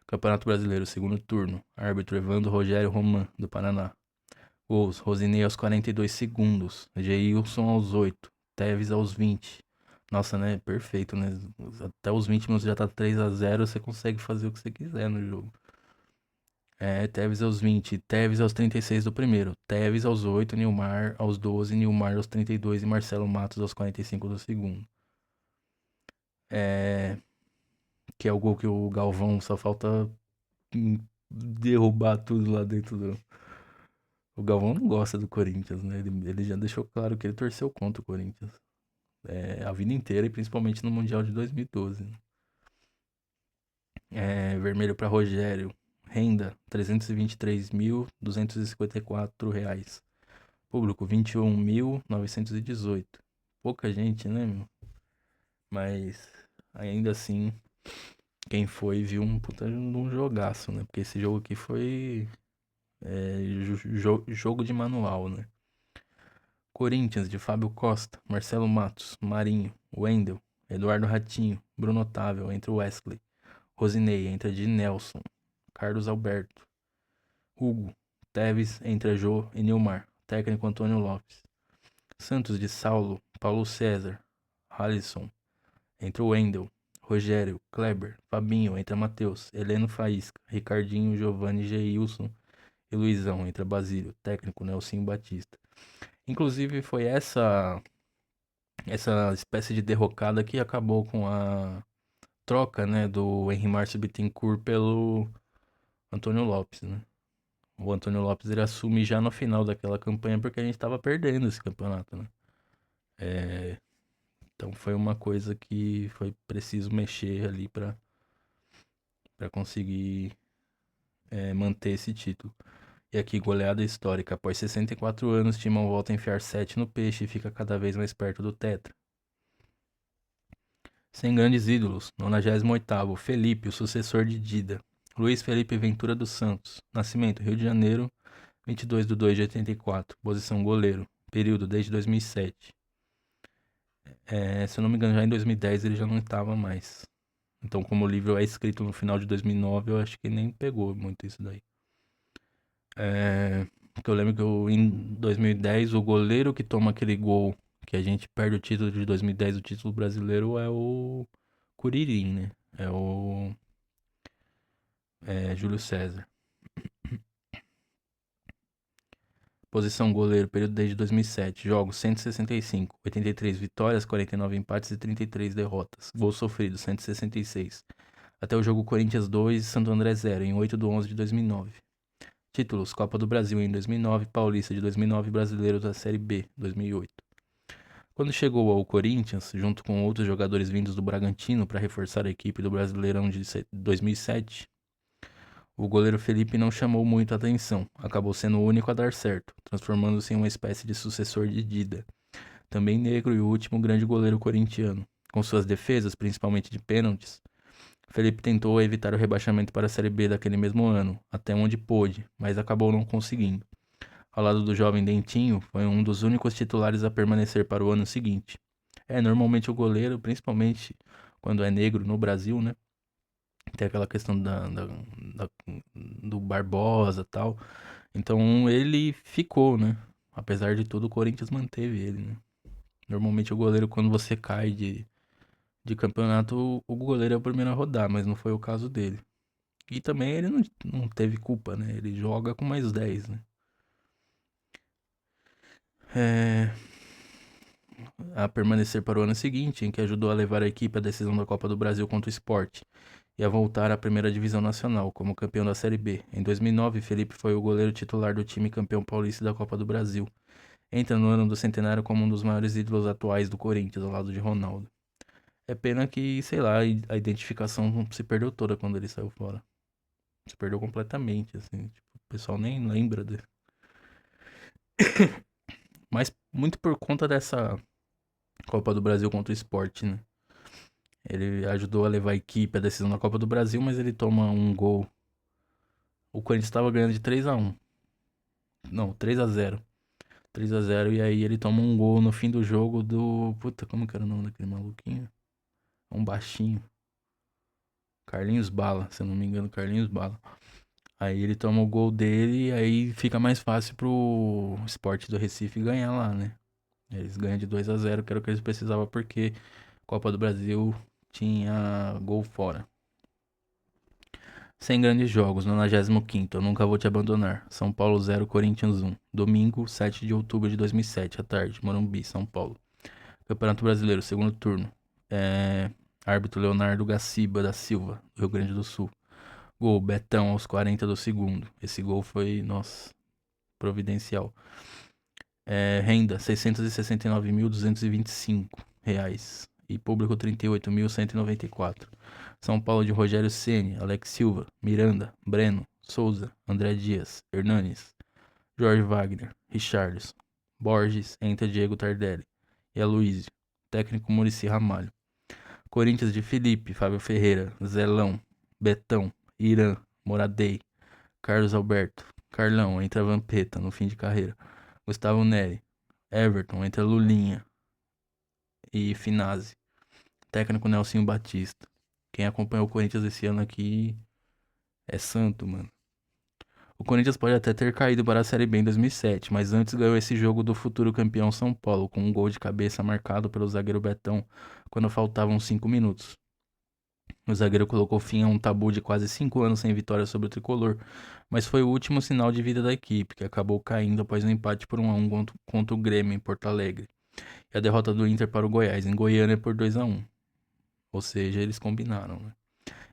Campeonato Brasileiro, segundo turno. Árbitro Evandro Rogério Roman, do Paraná. Gols, Rosinei aos 42 segundos. Geilson aos 8. Tevez aos 20. Nossa, né? Perfeito, né? Até os 20 minutos já tá 3-0, você consegue fazer o que você quiser no jogo. Tevez aos 20. Tevez aos 36 do primeiro. Tevez aos 8. Nilmar aos 12. Nilmar aos 32. E Marcelo Matos aos 45 do segundo. Que é o gol que o Galvão só falta derrubar tudo lá dentro do. O Galvão não gosta do Corinthians, né? Ele já deixou claro que ele torceu contra o Corinthians. A vida inteira e principalmente no Mundial de 2012. Né? Vermelho para Rogério. Renda: R$ 323.254. Público: 21.918. Pouca gente, né, meu? Mas ainda assim, quem foi viu um puta de um jogaço, né? Porque esse jogo aqui foi jogo de manual, né? Corinthians, de Fábio Costa, Marcelo Matos, Marinho, Wendel, Eduardo Ratinho, Bruno Otávio, entre Wesley, Rosinei, entra de Nelson, Carlos Alberto, Hugo, Tevez entra Jô e Nilmar. Técnico Antônio Lopes. Santos de Saulo, Paulo César, Alisson. Entra Wendel, Rogério, Kleber, Fabinho. Entra Matheus, Heleno Faísca, Ricardinho, Giovanni, Geilson e Luizão. Entra Basílio. Técnico Nelsinho Batista. Inclusive foi essa espécie de derrocada que acabou com a troca, né, do Henry Márcio Bittencourt pelo Antônio Lopes, né? O Antônio Lopes ele assume já no final daquela campanha porque a gente tava perdendo esse campeonato, né? Então foi uma coisa que foi preciso mexer ali para conseguir manter esse título. E aqui, goleada histórica. Após 64 anos, Timão volta a enfiar 7 no peixe e fica cada vez mais perto do tetra. Sem grandes ídolos. 98º, Felipe, o sucessor de Dida. Luiz Felipe Ventura dos Santos. Nascimento, Rio de Janeiro, 22/2/84. Posição, goleiro. Período, desde 2007. Se eu não me engano, já em 2010 ele já não estava mais. Então, como o livro é escrito no final de 2009, eu acho que nem pegou muito isso daí. Porque eu lembro que em 2010, o goleiro que toma aquele gol que a gente perde o título de 2010, o título brasileiro, é o Curirim, né? É o Júlio César. Posição, goleiro, período desde 2007. Jogos, 165. 83 vitórias, 49 empates e 33 derrotas. Gols sofridos, 166. Até o jogo Corinthians 2 e Santo André 0, em 8/11/2009. Títulos, Copa do Brasil em 2009, Paulista de 2009 e Brasileiro da Série B, 2008. Quando chegou ao Corinthians, junto com outros jogadores vindos do Bragantino para reforçar a equipe do Brasileirão de 2007, o goleiro Felipe não chamou muito a atenção, acabou sendo o único a dar certo, transformando-se em uma espécie de sucessor de Dida, também negro e o último grande goleiro corintiano. Com suas defesas, principalmente de pênaltis, Felipe tentou evitar o rebaixamento para a Série B daquele mesmo ano, até onde pôde, mas acabou não conseguindo. Ao lado do jovem Dentinho, foi um dos únicos titulares a permanecer para o ano seguinte. Normalmente o goleiro, principalmente quando é negro no Brasil, né? Tem aquela questão do Barbosa e tal. Então ele ficou, né? Apesar de tudo, o Corinthians manteve ele, né? Normalmente o goleiro, quando você cai de campeonato, o goleiro é o primeiro a rodar, mas não foi o caso dele. E também ele não teve culpa, né? Ele joga com mais 10, né? A permanecer para o ano seguinte, em que ajudou a levar a equipe à decisão da Copa do Brasil contra o Sport e a voltar à primeira divisão nacional como campeão da Série B. Em 2009, Felipe foi o goleiro titular do time campeão paulista da Copa do Brasil. Entra no ano do centenário como um dos maiores ídolos atuais do Corinthians, ao lado de Ronaldo. É pena que, sei lá, a identificação se perdeu toda quando ele saiu fora. Se perdeu completamente, assim. Tipo, o pessoal nem lembra dele. Mas muito por conta dessa Copa do Brasil contra o Sport, né? Ele ajudou a levar a equipe à decisão da Copa do Brasil, mas ele toma um gol. O Corinthians estava ganhando de 3-1. Não, 3-0. 3-0 e aí ele toma um gol no fim do jogo do... Puta, como que era o nome daquele maluquinho? Um baixinho. Carlinhos Bala, se eu não me engano, Carlinhos Bala. Aí ele toma o gol dele e aí fica mais fácil pro Sport do Recife ganhar lá, né? Eles ganham de 2-0, que era o que eles precisavam porque Copa do Brasil tinha gol fora. Sem grandes jogos, 95º, eu nunca vou te abandonar. São Paulo 0, Corinthians 1. Domingo, 7 de outubro de 2007, à tarde, Morumbi, São Paulo. Campeonato Brasileiro, segundo turno. Árbitro Leonardo Gaciba da Silva, do Rio Grande do Sul. Gol, Betão aos 40 do segundo. Esse gol foi, nossa, providencial. Renda, R$ 669.225. E público, 38.194. São Paulo de Rogério Ceni, Alex Silva, Miranda, Breno, Souza, André Dias, Hernanes, Jorge Wagner, Richarlison, Borges, entra Diego Tardelli e Aloysio. Técnico Muricy Ramalho. Corinthians de Felipe, Fábio Ferreira, Zelão, Betão, Irã, Moradei, Carlos Alberto, Carlão, entra Vampeta no fim de carreira. Gustavo Neri, Everton, entra Lulinha e Finazzi. Técnico Nelsinho Batista. Quem acompanhou o Corinthians esse ano aqui é santo, mano. O Corinthians pode até ter caído para a Série B em 2007, mas antes ganhou esse jogo do futuro campeão São Paulo, com um gol de cabeça marcado pelo zagueiro Betão quando faltavam 5 minutos. O zagueiro colocou fim a um tabu de quase 5 anos sem vitória sobre o tricolor, mas foi o último sinal de vida da equipe, que acabou caindo após um empate por 1-1 contra o Grêmio em Porto Alegre, e a derrota do Inter para o Goiás em Goiânia por 2-1. Ou seja, eles combinaram, né?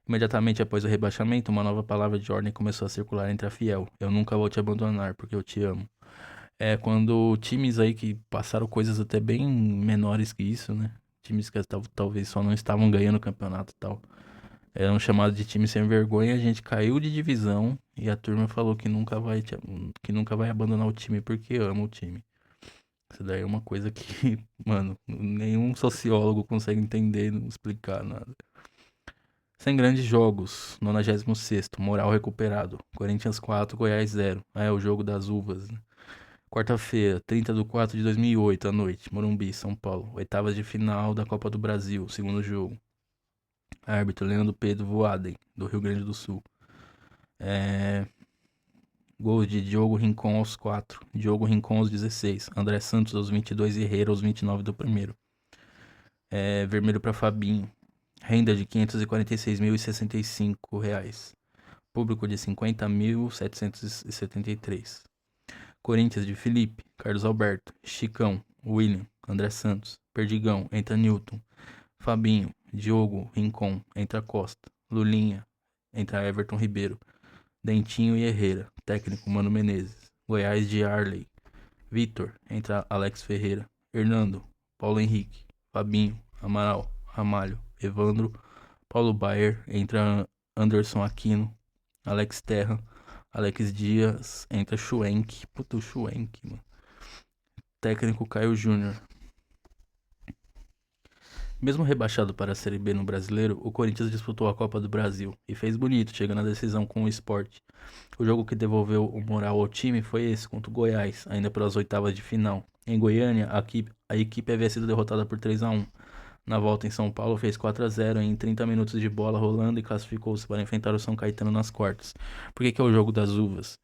Imediatamente após o rebaixamento, uma nova palavra de ordem começou a circular entre a fiel. Eu nunca vou te abandonar, porque eu te amo. É quando times aí que passaram coisas até bem menores que isso, né? Times que talvez só não estavam ganhando o campeonato e tal. Eram chamados de time sem vergonha, a gente caiu de divisão e a turma falou que que nunca vai abandonar o time porque ama o time. Isso daí é uma coisa que, mano, nenhum sociólogo consegue entender, não explicar nada. Sem grandes jogos, 96º, moral recuperado. Corinthians 4, Goiás 0. É o jogo das uvas, né? Quarta-feira, 30/4/2008, à noite, Morumbi, São Paulo. Oitavas de final da Copa do Brasil, segundo jogo. Árbitro, Leandro Pedro Voaden, do Rio Grande do Sul. Gols de Diogo Rincon aos 4, Diogo Rincon aos 16, André Santos aos 22 e Herrera aos 29 do primeiro. Vermelho para Fabinho. Renda de R$ 546.065. Público de 50.773. Corinthians de Felipe, Carlos Alberto, Chicão, William, André Santos, Perdigão, entra Newton, Fabinho, Diogo, Rincon, entra Costa, Lulinha, entra Everton Ribeiro, Dentinho e Herrera, técnico Mano Menezes, Goiás de Arley, Vitor, entra Alex Ferreira, Hernando, Paulo Henrique, Fabinho, Amaral, Ramalho, Evandro, Paulo Baier, entra Anderson Aquino, Alex Terra, Alex Dias, entra Schwenk. Puta, o Schwenk, mano. Técnico Caio Júnior. Mesmo rebaixado para a Série B no Brasileiro, o Corinthians disputou a Copa do Brasil e fez bonito, chegando à decisão com o Sport. O jogo que devolveu o moral ao time foi esse, contra o Goiás, ainda pelas oitavas de final. Em Goiânia, a equipe havia sido derrotada por 3-1. Na volta em São Paulo, fez 4-0 em 30 minutos de bola rolando e classificou-se para enfrentar o São Caetano nas quartas. Por que é o jogo das uvas?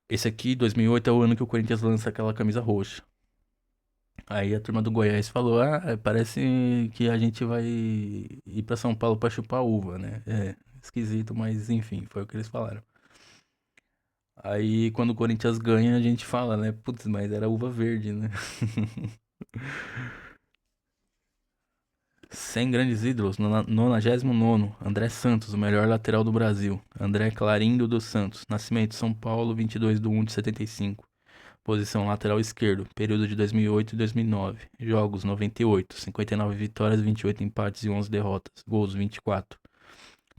Esse aqui, 2008, é o ano que o Corinthians lança aquela camisa roxa. Aí a turma do Goiás falou: parece que a gente vai ir pra São Paulo pra chupar uva, né? É, esquisito, mas enfim, foi o que eles falaram. Aí quando o Corinthians ganha, a gente fala, né? Putz, mas era uva verde, né? Sem grandes ídolos, 99º, André Santos, o melhor lateral do Brasil. André Clarindo dos Santos, nascimento São Paulo, 22/1/75. Posição lateral esquerdo, período de 2008 e 2009. Jogos 98, 59 vitórias, 28 empates e 11 derrotas. Gols 24.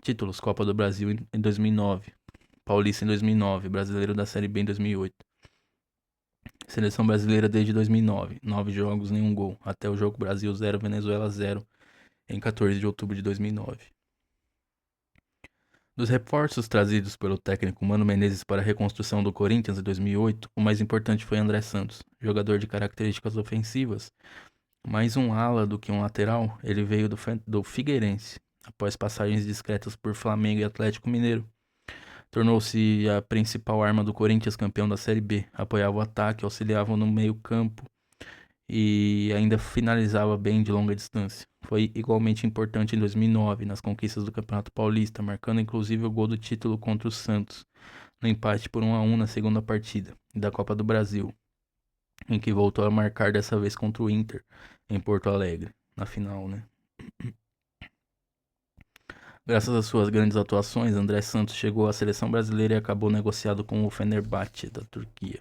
Títulos: Copa do Brasil em 2009, Paulista em 2009, Brasileiro da Série B em 2008. Seleção brasileira desde 2009, 9 jogos, nenhum gol. Até o jogo Brasil 0, Venezuela 0, em 14 de outubro de 2009. Dos reforços trazidos pelo técnico Mano Menezes para a reconstrução do Corinthians em 2008, o mais importante foi André Santos, jogador de características ofensivas. Mais um ala do que um lateral, ele veio do Figueirense, após passagens discretas por Flamengo e Atlético Mineiro. Tornou-se a principal arma do Corinthians, campeão da Série B. Apoiava o ataque, auxiliava no meio-campo e ainda finalizava bem de longa distância. Foi igualmente importante em 2009 nas conquistas do Campeonato Paulista, marcando inclusive o gol do título contra o Santos, no empate por 1-1 na segunda partida da Copa do Brasil, em que voltou a marcar dessa vez contra o Inter, em Porto Alegre, na final, né? Graças às suas grandes atuações, André Santos chegou à seleção brasileira e acabou negociado com o Fenerbahçe da Turquia.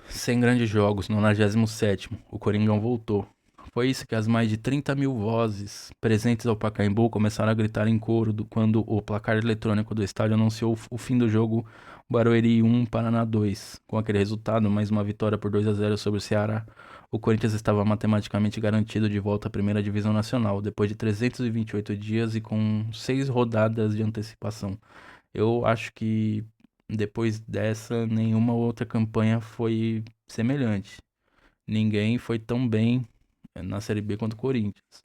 Sem grandes jogos, 97º, o Coringão voltou. Foi isso que as mais de 30 mil vozes presentes ao Pacaembu começaram a gritar em coro quando o placar eletrônico do estádio anunciou o fim do jogo Barueri 1, Paraná 2. Com aquele resultado, mais uma vitória por 2-0 sobre o Ceará, o Corinthians estava matematicamente garantido de volta à primeira divisão nacional, depois de 328 dias e com 6 rodadas de antecipação. Eu acho que depois dessa, nenhuma outra campanha foi semelhante. Ninguém foi tão bem na Série B quanto o Corinthians.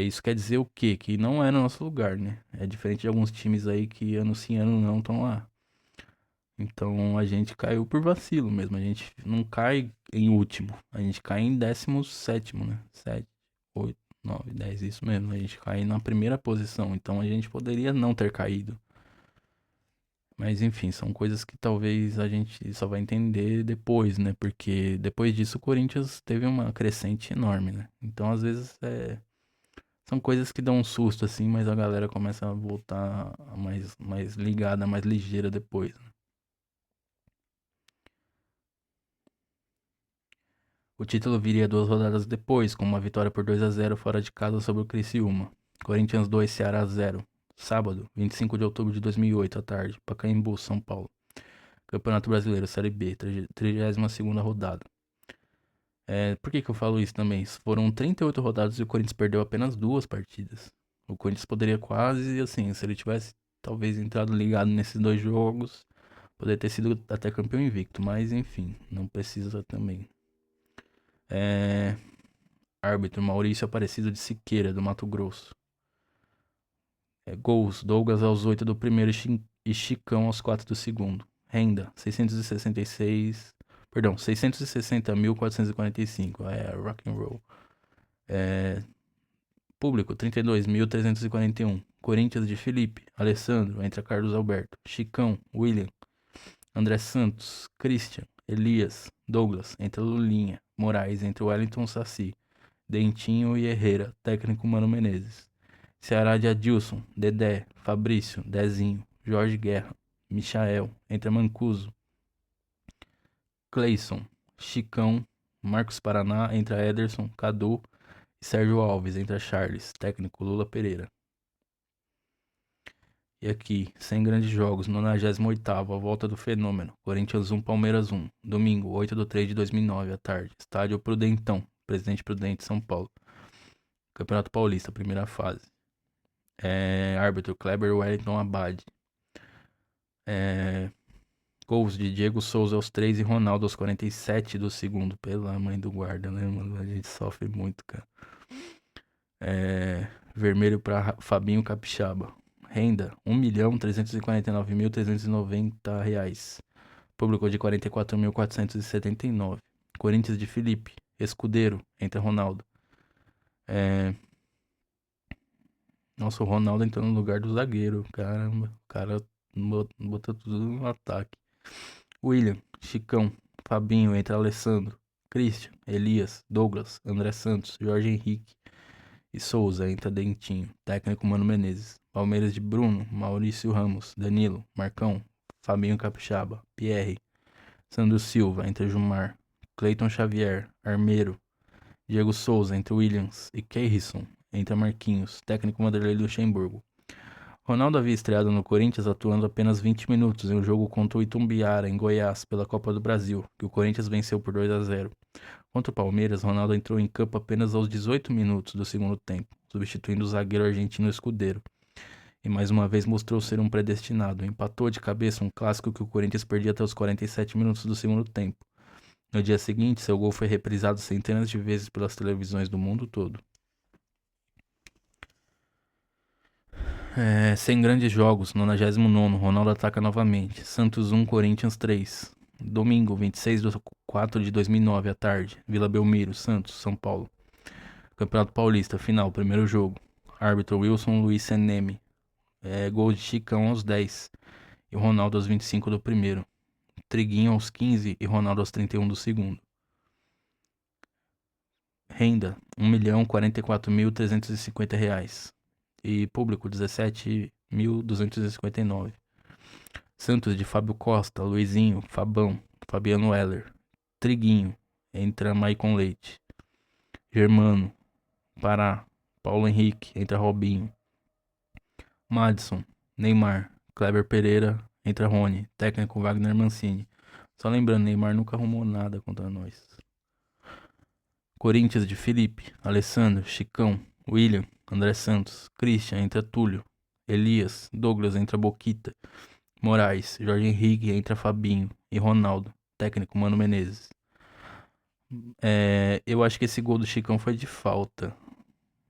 Isso quer dizer o quê? Que não é no nosso lugar, né? É diferente de alguns times aí que ano sim, ano não estão lá. Então a gente caiu por vacilo mesmo. A gente não cai em último. A gente cai em 17º, né? 7, 8, 9, 10, isso mesmo. A gente cai na primeira posição. Então a gente poderia não ter caído. Mas enfim, são coisas que talvez a gente só vai entender depois, né? Porque depois disso o Corinthians teve uma crescente enorme, né? Então às vezes são coisas que dão um susto assim, mas a galera começa a voltar mais ligada, mais ligeira depois, né? O título viria 2 rodadas depois, com uma vitória por 2-0 fora de casa sobre o Criciúma. Corinthians 2, Ceará 0. Sábado, 25 de outubro de 2008, à tarde, Pacaembu, São Paulo. Campeonato Brasileiro, Série B, 32ª rodada. Por que eu falo isso também? Foram 38 rodadas e o Corinthians perdeu apenas 2 partidas. O Corinthians poderia quase, assim, se ele tivesse talvez entrado ligado nesses 2 jogos, poderia ter sido até campeão invicto, mas enfim, não precisa também. Árbitro Maurício Aparecido de Siqueira, do Mato Grosso. Gols: Douglas aos 8 do primeiro e Chicão aos 4 do segundo. Renda: 666. Perdão, 660.445. Rock and roll. Público: 32.341. Corinthians de Felipe, Alessandro, entra Carlos Alberto. Chicão, William, André Santos, Christian, Elias, Douglas, entra Lulinha. Moraes, entra Wellington Saci. Dentinho e Herrera, técnico Mano Menezes. Ceará de Adilson, Dedé, Fabrício, Dezinho, Jorge Guerra, Michael, entra Mancuso, Cleison, Chicão, Marcos Paraná, entra Ederson, Cadu e Sérgio Alves, entra Charles, técnico Lula Pereira. E aqui, 100 grandes jogos, 98º, a volta do fenômeno, Corinthians 1, Palmeiras 1, domingo, 8/3/2009, à tarde, estádio Prudentão, Presidente Prudente, São Paulo. Campeonato Paulista, primeira fase. Árbitro Kleber Wellington Abad. Gols de Diego Souza aos 3 e Ronaldo aos 47 do segundo. Pela mãe do guarda, né, mano? A gente sofre muito, cara. Vermelho pra Fabinho Capixaba. Renda: R$ 1.349.390. Público de 44.479. Corinthians de Felipe. Escudeiro, entra Ronaldo. Nossa, o Ronaldo entrou no lugar do zagueiro. Caramba, o cara botou tudo no ataque. William, Chicão, Fabinho, entra Alessandro, Christian, Elias, Douglas, André Santos, Jorge Henrique e Souza, entra Dentinho. Técnico Mano Menezes. Palmeiras de Bruno, Maurício Ramos, Danilo, Marcão, Fabinho Capixaba, Pierre, Sandro Silva, entra Jumar, Cleiton Xavier, Armeiro, Diego Souza, entra Williams e Keirson, entra Marquinhos. Técnico Vanderlei Luxemburgo. Ronaldo havia estreado no Corinthians atuando apenas 20 minutos em um jogo contra o Itumbiara, em Goiás, pela Copa do Brasil, que o Corinthians venceu por 2-0. Contra o Palmeiras, Ronaldo entrou em campo apenas aos 18 minutos do segundo tempo, substituindo o zagueiro argentino Escudeiro. E mais uma vez mostrou ser um predestinado. Empatou de cabeça um clássico que o Corinthians perdia até os 47 minutos do segundo tempo. No dia seguinte, seu gol foi reprisado centenas de vezes pelas televisões do mundo todo. 100 grandes jogos, 99º, Ronaldo ataca novamente. Santos 1, Corinthians 3. Domingo, 26/4/2009, à tarde. Vila Belmiro, Santos, São Paulo. Campeonato Paulista, final, primeiro jogo. Árbitro Wilson Luiz Seneme. Gol de Chicão aos 10 e Ronaldo aos 25 do primeiro. Triguinho aos 15 e Ronaldo aos 31 do segundo. Renda: R$ 1.044.350. E público: 17.259. Santos de Fábio Costa, Luizinho, Fabão, Fabiano Heller. Triguinho, entra Maicon Leite. Germano, Pará, Paulo Henrique, entra Robinho. Madison, Neymar, Kleber Pereira, entra Rony. Técnico Wagner Mancini. Só lembrando, Neymar nunca arrumou nada contra nós. Corinthians de Felipe, Alessandro, Chicão, William, André Santos, Christian, entra Túlio. Elias, Douglas, entra Boquita. Moraes, Jorge Henrique, entra Fabinho e Ronaldo. Técnico Mano Menezes. Eu acho que esse gol do Chicão foi de falta.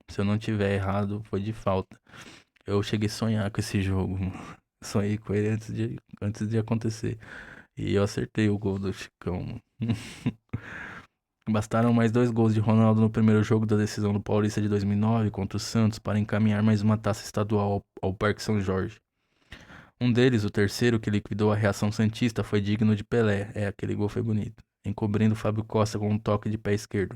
Se eu não tiver errado, foi de falta. Eu cheguei a sonhar com esse jogo. Sonhei com ele antes de acontecer. E eu acertei o gol do Chicão. Bastaram mais 2 gols de Ronaldo no primeiro jogo da decisão do Paulista de 2009 contra o Santos para encaminhar mais uma taça estadual ao Parque São Jorge. Um deles, o terceiro, que liquidou a reação santista, foi digno de Pelé. Aquele gol foi bonito. Encobrindo Fábio Costa com um toque de pé esquerdo.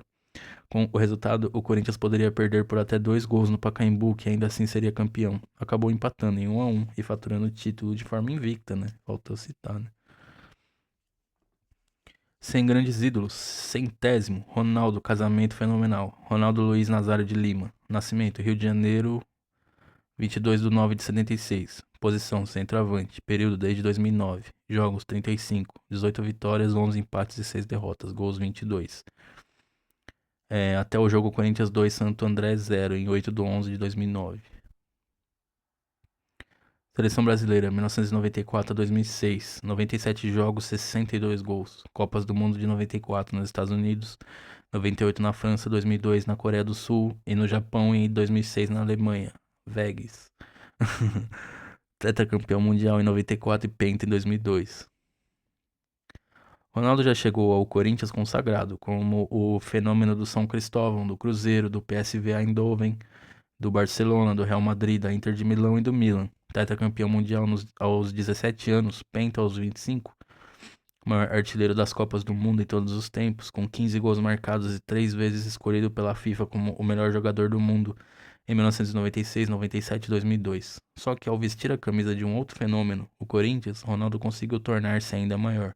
Com o resultado, o Corinthians poderia perder por até 2 gols no Pacaembu, que ainda assim seria campeão. Acabou empatando em 1-1 e faturando o título de forma invicta, né? Faltou citar, né? Sem grandes ídolos. Centésimo. Ronaldo, casamento fenomenal. Ronaldo Luiz Nazário de Lima. Nascimento, Rio de Janeiro, 22/9/76. Posição, centroavante. Período, desde 2009. Jogos, 35. 18 vitórias, 11 empates e 6 derrotas. Gols, 22. Até o jogo Corinthians 2, Santo André 0, em 8/11/2009. Seleção brasileira, 1994 a 2006. 97 jogos, 62 gols. Copas do Mundo de 94 nos Estados Unidos, 98 na França, 2002 na Coreia do Sul e no Japão e 2006 na Alemanha. Vegas. Tetracampeão mundial em 94 e penta em 2002. Ronaldo já chegou ao Corinthians consagrado como o fenômeno do São Cristóvão, do Cruzeiro, do PSV Eindhoven, do Barcelona, do Real Madrid, da Inter de Milão e do Milan. Tetracampeão mundial aos 17 anos, penta aos 25, maior artilheiro das Copas do Mundo em todos os tempos, com 15 gols marcados e 3 vezes escolhido pela FIFA como o melhor jogador do mundo em 1996, 97 e 2002. Só que ao vestir a camisa de um outro fenômeno, o Corinthians, Ronaldo conseguiu tornar-se ainda maior.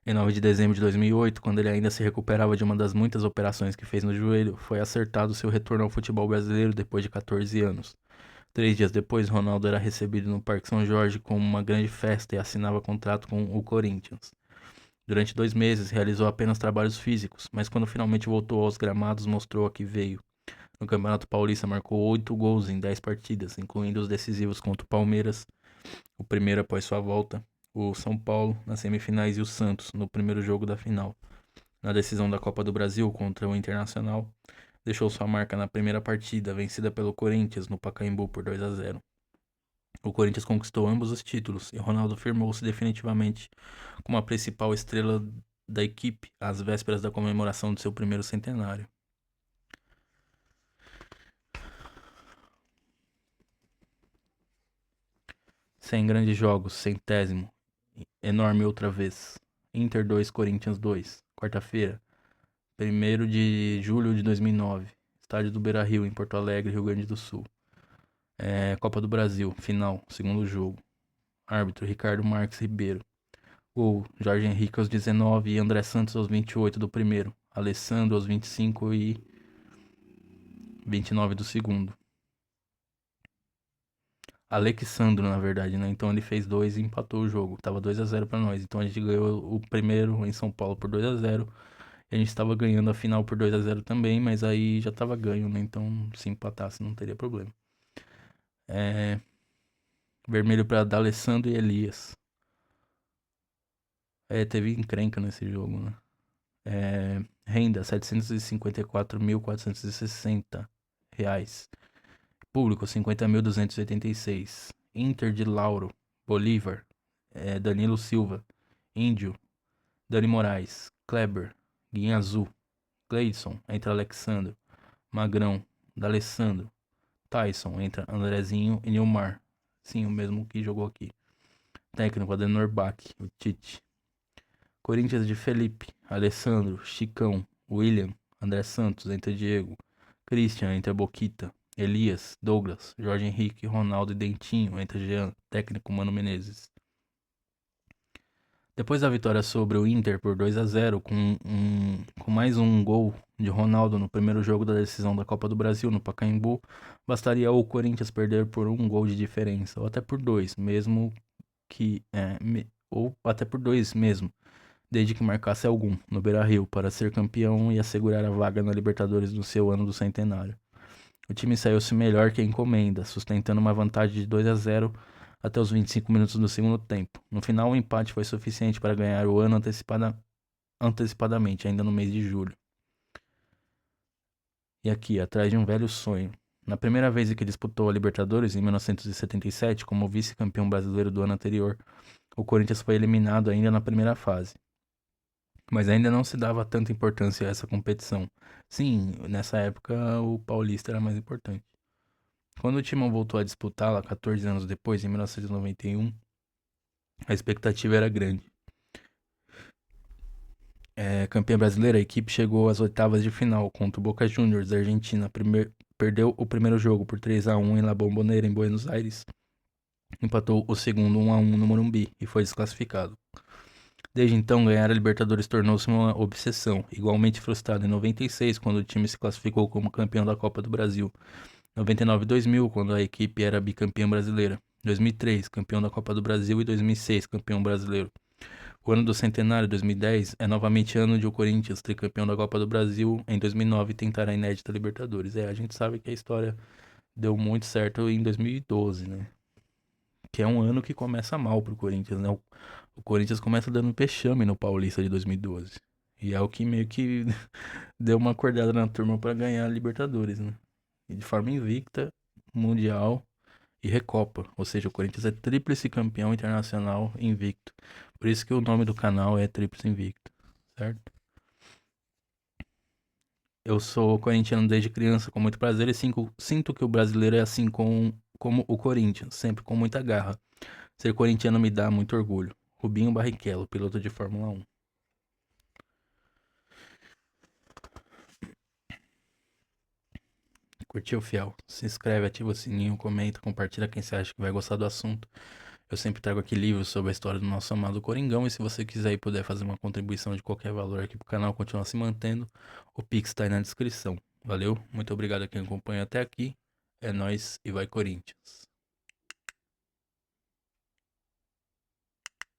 Em 9 de dezembro de 2008, quando ele ainda se recuperava de uma das muitas operações que fez no joelho, foi acertado seu retorno ao futebol brasileiro depois de 14 anos. 3 dias depois, Ronaldo era recebido no Parque São Jorge com uma grande festa e assinava contrato com o Corinthians. Durante 2 meses, realizou apenas trabalhos físicos, mas quando finalmente voltou aos gramados, mostrou a que veio. No Campeonato Paulista, marcou 8 gols em 10 partidas, incluindo os decisivos contra o Palmeiras, o primeiro após sua volta, o São Paulo nas semifinais e o Santos no primeiro jogo da final. Na decisão da Copa do Brasil contra o Internacional, deixou sua marca na primeira partida, vencida pelo Corinthians no Pacaembu por 2-0. O Corinthians conquistou ambos os títulos e Ronaldo firmou-se definitivamente como a principal estrela da equipe às vésperas da comemoração de seu primeiro centenário. Sem grandes jogos, centésimo. Enorme outra vez. Inter 2, Corinthians 2. Quarta-feira, 1º de julho de 2009. Estádio do Beira-Rio, em Porto Alegre, Rio Grande do Sul. Copa do Brasil, final, segundo jogo. Árbitro, Ricardo Marques Ribeiro. Gol, Jorge Henrique aos 19 e André Santos aos 28 do primeiro. Alessandro aos 25 e 29 do segundo. Alexandro, na verdade, né? Então ele fez 2 e empatou o jogo. Tava 2-0 pra nós. Então a gente ganhou o primeiro em São Paulo por 2-0. E a gente estava ganhando a final por 2-0 também, mas aí já tava ganho, né? Então se empatasse não teria problema. Vermelho pra D'Alessandro e Elias. Teve encrenca nesse jogo, né? Renda, R$ 754.460. Público, 50.286. Inter de Lauro, Bolívar, Danilo Silva, Índio, Dani Moraes, Kleber, Guinha Azul, Gleidson, entra Alexandro, Magrão, D'Alessandro, Tyson, entra Andrezinho e Nilmar. Sim, o mesmo que jogou aqui. Técnico, Adenor Bach, o Tite. Corinthians de Felipe, Alessandro, Chicão, William, André Santos, entra Diego, Christian, entra Boquita, Elias, Douglas, Jorge Henrique, Ronaldo e Dentinho, entra Jean, técnico Mano Menezes. Depois da vitória sobre o Inter por 2-0, com mais um gol de Ronaldo no primeiro jogo da decisão da Copa do Brasil no Pacaembu, bastaria o Corinthians perder por 1 gol de diferença, ou até por 2, mesmo que. Ou até por 2 mesmo, desde que marcasse algum no Beira-Rio para ser campeão e assegurar a vaga na Libertadores no seu ano do centenário. O time saiu-se melhor que a encomenda, sustentando uma vantagem de 2-0 até os 25 minutos do segundo tempo. No final, o empate foi suficiente para ganhar o ano antecipadamente. antecipadamente, ainda no mês de julho. E aqui, atrás de um velho sonho. Na primeira vez em que disputou a Libertadores, em 1977, como vice-campeão brasileiro do ano anterior, o Corinthians foi eliminado ainda na primeira fase. Mas ainda não se dava tanta importância a essa competição. Sim, nessa época o Paulista era mais importante. Quando o Timão voltou a disputá-la 14 anos depois, em 1991, a expectativa era grande. Campeã brasileira, a equipe chegou às oitavas de final contra o Boca Juniors da Argentina. Perdeu o primeiro jogo por 3-1 em La Bombonera, em Buenos Aires. Empatou o segundo 1-1 no Morumbi e foi desclassificado. Desde então, ganhar a Libertadores tornou-se uma obsessão, igualmente frustrado em 96, quando o time se classificou como campeão da Copa do Brasil. 99 e 2000, quando a equipe era bicampeã brasileira. 2003, campeão da Copa do Brasil, e 2006, campeão brasileiro. O ano do centenário, 2010, é novamente ano de o Corinthians, tricampeão da Copa do Brasil, em 2009 tentar a inédita Libertadores. A gente sabe que a história deu muito certo em 2012, né? Que é um ano que começa mal pro Corinthians, né? O Corinthians começa dando pechame no Paulista de 2012. E é o que meio que deu uma acordada na turma pra ganhar a Libertadores, né? E de forma invicta, Mundial e Recopa. Ou seja, o Corinthians é tríplice campeão internacional invicto. Por isso que o nome do canal é Tríplice Invicto, certo? Eu sou corintiano desde criança, com muito prazer, e sinto que o brasileiro é assim como o Corinthians, sempre com muita garra. Ser corintiano me dá muito orgulho. Rubinho Barrichello, piloto de Fórmula 1. Curtiu, fiel? Se inscreve, ativa o sininho, comenta, compartilha quem você acha que vai gostar do assunto. Eu sempre trago aqui livros sobre a história do nosso amado Coringão. E se você quiser e puder fazer uma contribuição de qualquer valor aqui pro canal continuar se mantendo, o Pix tá aí na descrição. Valeu, muito obrigado a quem acompanha até aqui. É nóis e vai Corinthians.